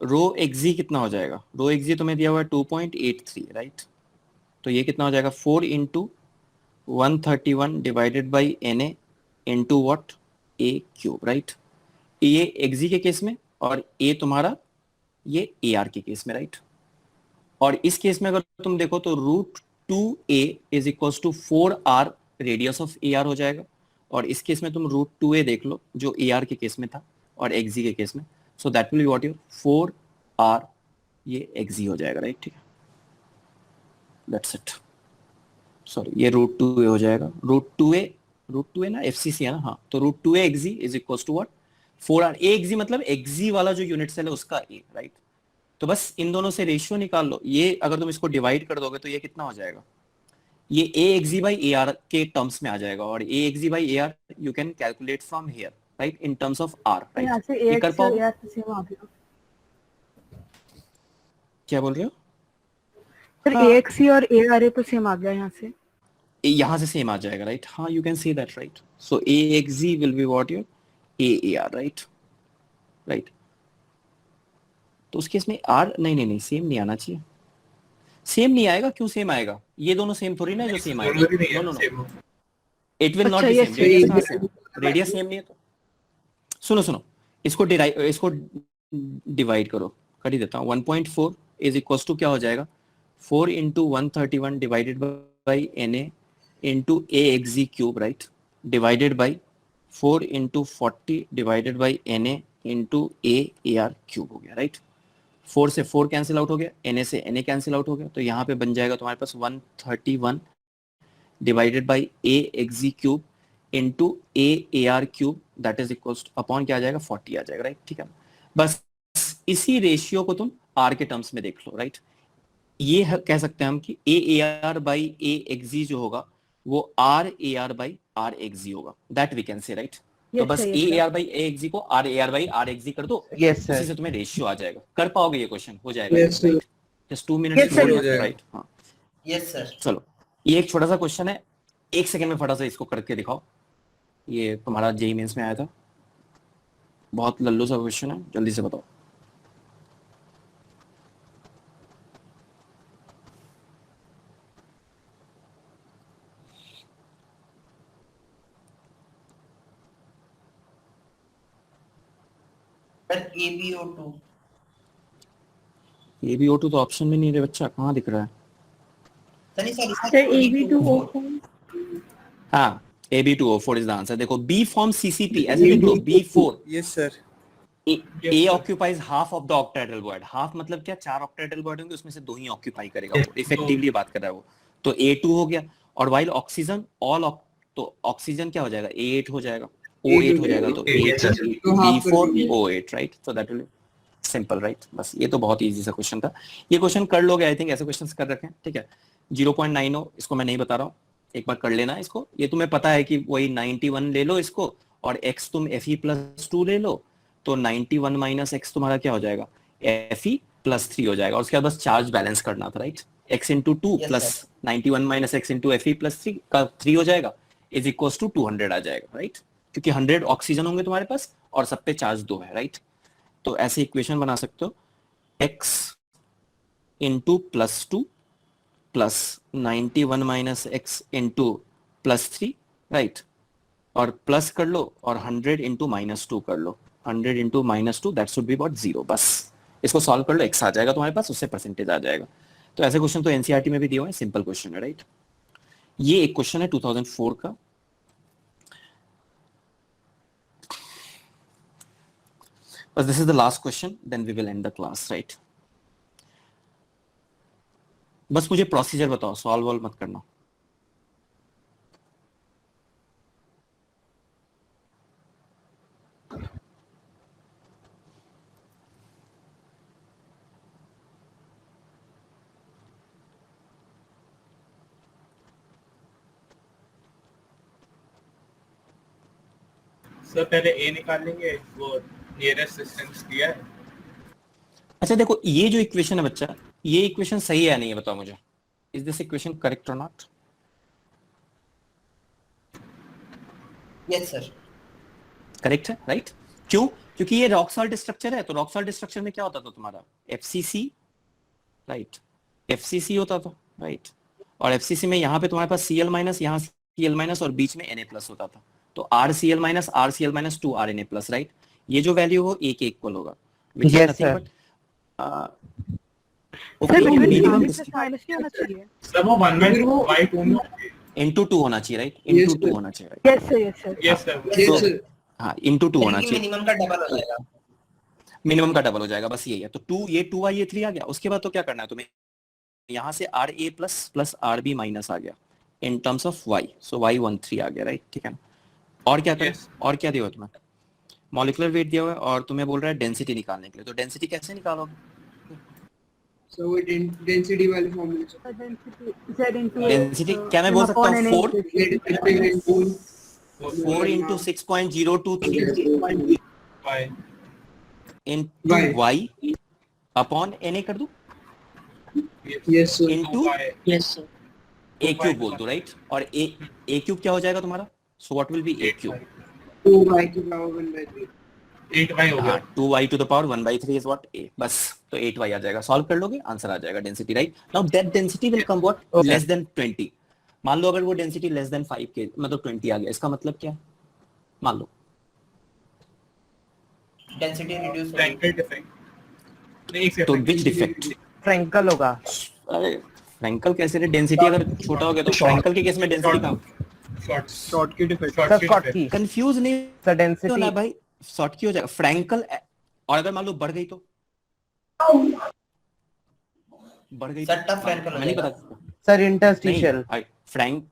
रो एक्जी कितना हो जाएगा? रो एक्जी तुम्हें दिया हुआ है 2.83, राइट? तो ये कितना हो जाएगा? 4 into 131 divided by Na into what? A cube, right? ये एक्जी के केस में, और ए तुम्हारा ये AR के केस में, राइट? और इस केस में अगर तुम देखो तो √2a is equals to 4r radius of AR हो जाएगा. और इस केस में तुम √2a देख लो जो AR के केस में था और XZ के केस में. So that will be what? Your 4r, ये XZ हो जाएगा, राइट? ठीक है, दैट्स इट. सॉरी, ये √2a हो जाएगा. √2a ना FCC है ना, हाँ. तो √2a XZ is equals to what? 4r. AXZ मतलब XZ वाला जो यूनिट सेल है उसका A, राइट? तो बस इन दोनों से रेशियो निकाल लो. ये अगर तुम इसको डिवाइड कर दोगे तो ये कितना हो जाएगा? ये AXZ by AR के टर्म्स में आ जाएगा. और AXZ by AR you can calculate from here, right, in terms of R, right? ये कर पाओगे? क्या बोल रहे हो सर? AXC और ARA तो सेम आ गया यहाँ से. यहाँ से सेम आ जाएगा, राइट? हाँ, you can see that, right? So AXZ will be what? Your AAR, right? Right. तो उस केस में R नहीं सेम नहीं आना चाहिए. सेम नहीं आएगा. क्यों सेम आएगा? ये दोनों सेम थोड़ी ना जो सेम आएगा. नो. इट विल नॉट अच्छा, be yes, same, sir. Radius कहां से, रेडियस सेम नहीं है तो सुनो इसको डिवाइड करो, कर ही देता हूँ। 1.4 इज इक्वल टू क्या हो जाएगा, 4 into 131 divided by NA into AXG cube, right, divided by 4 into 40 divided by NA into AR cube हो गया, राइट। 4 से 4 कैंसिल आउट हो गया, NA से NA कैंसिल आउट हो गया, तो यहाँ पे बन जाएगा तुम्हारे पास 131 divided by AXG cube into AR cube, that is equal upon क्या आ जाएगा, 40 आ जाएगा, राइट, ठीक है। बस इसी रेशियो को तुम R के टर्म्स में देख लो, राइट। ये कह सकते हैं हम कि AAR बाई AXG जो होगा वो RAR बाई RXG होगा, that we can say, right. तो Yes, बस sir, yes, sir. AAR by AXG को RAR बाई RXG कर दो, यस सर। उसी से तुम्हें रेशियो आ जाएगा। कर पाओगे ये क्वेश्चन, हो जाएगा, Yes, sir. Just 2 minutes Yes, sir. हो जाएगा। राइट। हाँ यस सर। चलो, ये एक छोटा सा क्वेश्चन है, 1 सेकंड में फटाफट से इसको करके दिखाओ। ये तुम्हारा जेईई मेंस में आया था, बहुत लल्लू सा क्वेश्चन है, जल्दी से बताओ। सर AbO2 AbO2 तो ऑप्शन में नहीं है बच्चा, कहाँ दिख रहा है? Sir Sir, Ab2O4. हाँ, Ab2O4 इज द आंसर। देखो B फॉर्म CCP, ऐसे देख लो, B4 yes sir. A occupies half of the octahedral void। Half मतलब क्या, 4 octahedral void होंगे, उसमें से 2 ही ऑक्यूपाई करेगा वो, इफेक्टिवली बात कर रहा है वो। तो A2 हो गया, और while ऑक्सीजन तो ऑक्सीजन क्या हो जाएगा, A8 हो जाएगा, O8 हो जाएगा, तो A8 B4 O8, राइट। तो दैट विल सिंपल, राइट। बस ये तो बहुत इजी सा क्वेश्चन था, ये क्वेश्चन कर लोगे, आई थिंक ऐसे क्वेश्चंस कर रखे हैं, ठीक है। 0.90 इसको मैं नहीं बता रहा हूँ, एक बार कर लेना इसको, ये तुम्हें पता है कि वही 91 ले लो इसको, और x तुम Fe+2 ले लो, तो 91 माइनस x तुम्हारा क्या हो जाएगा, Fe+3 हो जाएगा, और उसके बाद बस चार्ज बैलेंस करना था, right. x into 2 Yes, plus 91 minus x into Fe+3 का 3 हो जाएगा, इज इक्वल टू 200 आ जाएगा, राइट, क्योंकि 100 ऑक्सीजन होंगे तुम्हारे पास और सब पे चार्ज 2 है, राइट। तो ऐसे इक्वेशन बना सकते हो, x into +2 plus 91 minus x into +3, right, और प्लस कर लो, और 100 into -2 कर लो, 100 into -2 that should be about 0। बस इसको सॉल्व कर लो, x आ जाएगा तुम्हारे पास, उससे परसेंटेज आ जाएगा। तो ऐसे क्वेश्चन तो एनसीईआरटी में भी दिए हुए हैं, सिंपल क्वेश्चन है, राइट। ये एक क्वेश्चन है 2004 का, बस this is the last question, then we will end the class, right. बस मुझे प्रोसीजर बताओ, सॉल्व वॉल्व मत करना। सर पहले A निकाल लेंगे, वो नियरेस्ट डिस्टेंस दिया है। अच्छा देखो, ये जो इक्वेशन है बच्चा, ये इक्वेशन सही है या नहीं है बताओ मुझे, इज दिस इक्वेशन करेक्ट और नॉट? Yes sir. करेक्ट है, राइट। क्यों? क्योंकि ये रॉक सॉल्ट स्ट्रक्चर है, तो रॉक सॉल्ट स्ट्रक्चर में क्या होता था तुम्हारा, FCC, राइट, FCC होता था, राइट, और FCC में यहाँ पे तुम्हारे पास Cl माइनस, यहाँ Cl माइनस, और बीच में Na प्लस होता था, तो RCl minus RCl minus 2 RNA plus, right. ये जो वैल्यू हो A के इक्वल होगा, which is Yes, nothing sir. but Sir, okay, between minimum minus plus minus नहीं होना चाहिए. सर वो 1/2 में into 2 होना चाहिए, राइट, Yes, into 2 sir. होना चाहिए, right? Yes, sir, yes, sir. Yes sir. Yes, So, sir. हाँ, into 2 होना चाहिए, मिनिमम का डबल हो जाएगा। मिनिमम का डबल हो जाएगा, बस यही है। तो 2 ये 2 ये 3 आ गया, उसके बाद तो क्या करना है तुम्हें, यहाँ से RA plus plus RB minus आ गया in terms of Y, so Y13 आ गया, राइट, ठीक है ना। और क्या करें, Yes. और क्या दिया हुआ तुम्हें, मॉलिक्यूलर वेट दिया हुआ है, और तुम्हें बोल रहा है डेंसिटी निकालने के लिए, तो डेंसिटी कैसे निकालोगे, So वो density वाले फॉर्मूले से So density Z into density क्या मैं बोल सकता हूँ, 4 4 into 6.023 by into Y. Y upon Na कर दूं, Yes sir. into Yes, sir. A cube बोल दो, राइट, और A क्यूब क्या हो जाएगा तुम्हारा, so what will be A cube, 2y की पावर 1/3. 8y हो गया। 2y to the power 1/3 is what A, बस तो 8y आ जाएगा, सॉल्व कर लोगे, आंसर आ जाएगा density, right. Now that density will come what, less than 20, मान लो अगर वो डेंसिटी लेस देन 5 के मतलब 20 आ गया, इसका मतलब क्या है? मान लो डेंसिटी रिड्यूस फ्रैंकल डिफेक्ट नहीं, एक तो विच डिफेक्ट? फ्रैंकल होगा। अरे फ्रैंकल कैसे रे? डेंसिटी अगर छोटा हो गया तो फ्रैंकल के केस में डेंसिटी कम। शॉर्ट की डिफेक्ट, सर स्कॉट की कंफ्यूज नहीं सर होना डेंसिटी भाई, शॉर्ट की हो जाएगा फ्रैंकल। और अगर मान लो बढ़ गई तो सर टफ फ्रैंकल हो मैं नहीं जाएगा। पता सर इंटरस्टिशियल नहीं फ्रैंक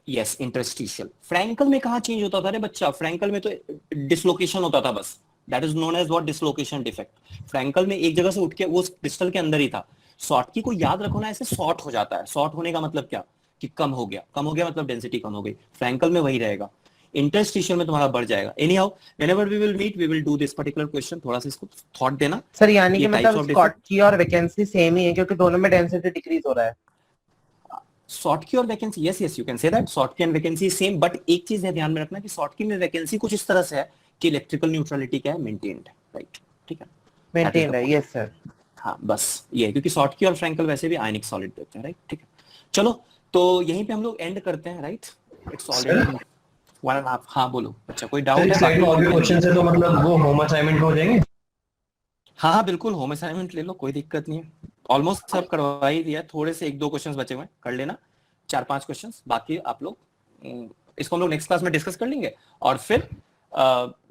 यस इंटरस्टिशियल। फ्रैंकल में कहाँ चेंज होता था रे बच्चा? फ्रैंकल में तो डिसलोकेशन होता था बस, that is known as what dislocation defect. Frenkel में एक जगह से उठ के वो क्रिस्टल के अंदर ही था। शॉर्ट की को याद रखो ना, ऐसे शॉर्ट हो जाता है। शॉर्ट होने का मतलब क्या कि कम हो गया, कम हो गया मतलब डेंसिटी कम हो गई। फ्रैंकल में वही रहेगा, इंटरस्टिशियल में तुम्हारा बढ़ जाएगा। Anyhow whenever we will meet we will do this particular question. थोड़ा सा इसको थॉट देना। सर, यानी कि ये types मतलब of स्कॉट की और वैकेंसी सेम ही है क्योंकि दोनों में डेंसिटी डिक्रीज हो रहा है। शॉर्ट की और vacancy yes yes you can say that short की एंड वैकेंसी सेम, बट एक चीज है ध्यान में रखना कि शॉर्ट की में वैकेंसी कुछ इस तरह से है कि इलेक्ट्रिकल न्यूट्रलिटी क्या है, मेंटेन्ड है, राइट? ठीक है, मेंटेन्ड है, यस सर। हाँ बस ये है, क्योंकि शॉर्ट की और फ्रैंकल वैसे भी आयनिक सॉलिड देते हैं, राइट? ठीक है, चलो तो यहीं पे हम लोग एंड करते हैं, राइट? It's already 1.5। हाँ बोलो अच्छा, कोई डाउट है? स्लाइड में और भी क्वेश्चन है तो मतलब वो होम असाइनमेंट हो जाएंगे? हाँ हाँ बिल्कुल, होम असाइनमेंट ले लो, कोई दिक्कत नहीं है। ऑलमोस्ट सब करवा ही दिया, थोड़े से 1-2 क्वेश्चंस बचे हुए हैं, कर लेना 4-5 क्वेश्चंस। बाकी आप लोग इसको हम लोग नेक्स्ट क्लास में डिस्कस कर लेंगे और फिर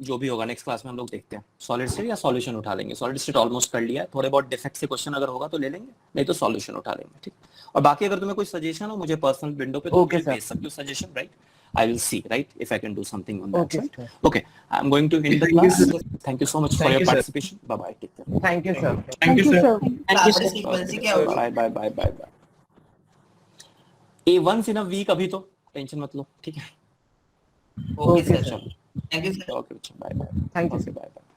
जो भी होगा नेक्स्ट क्लास में हम लोग देखते हैं। सॉलिड स्टेट या सॉल्यूशन उठा लेंगे। सॉलिड स्टेट ऑलमोस्ट कर लिया है, थोड़े बहुत डिफेक्ट से क्वेश्चन अगर होगा तो ले लेंगे, नहीं तो सॉल्यूशन उठा लेंगे, ठीक? और बाकी अगर तुम्हें कोई सजेशन हो मुझे पर्सनल विंडो पे तो Okay, मुझे sir. भेज सकते हो suggestion, right? I will see, right, if I can do something on that. Okay, Right? sir. Okay, I'm going to end the Thank you, class. sir. Thank you so much for Thank your you, sir. participation. Bye bye. Take care. Thank you sir. Thank you sir. Classes frequency क्या होगी? Bye bye bye bye bye. once in a week अभी तो tension मत लो, ठीक है? Okay Okay, sir, चलो thank you sir. Okay, bye bye. Thank you okay bye bye.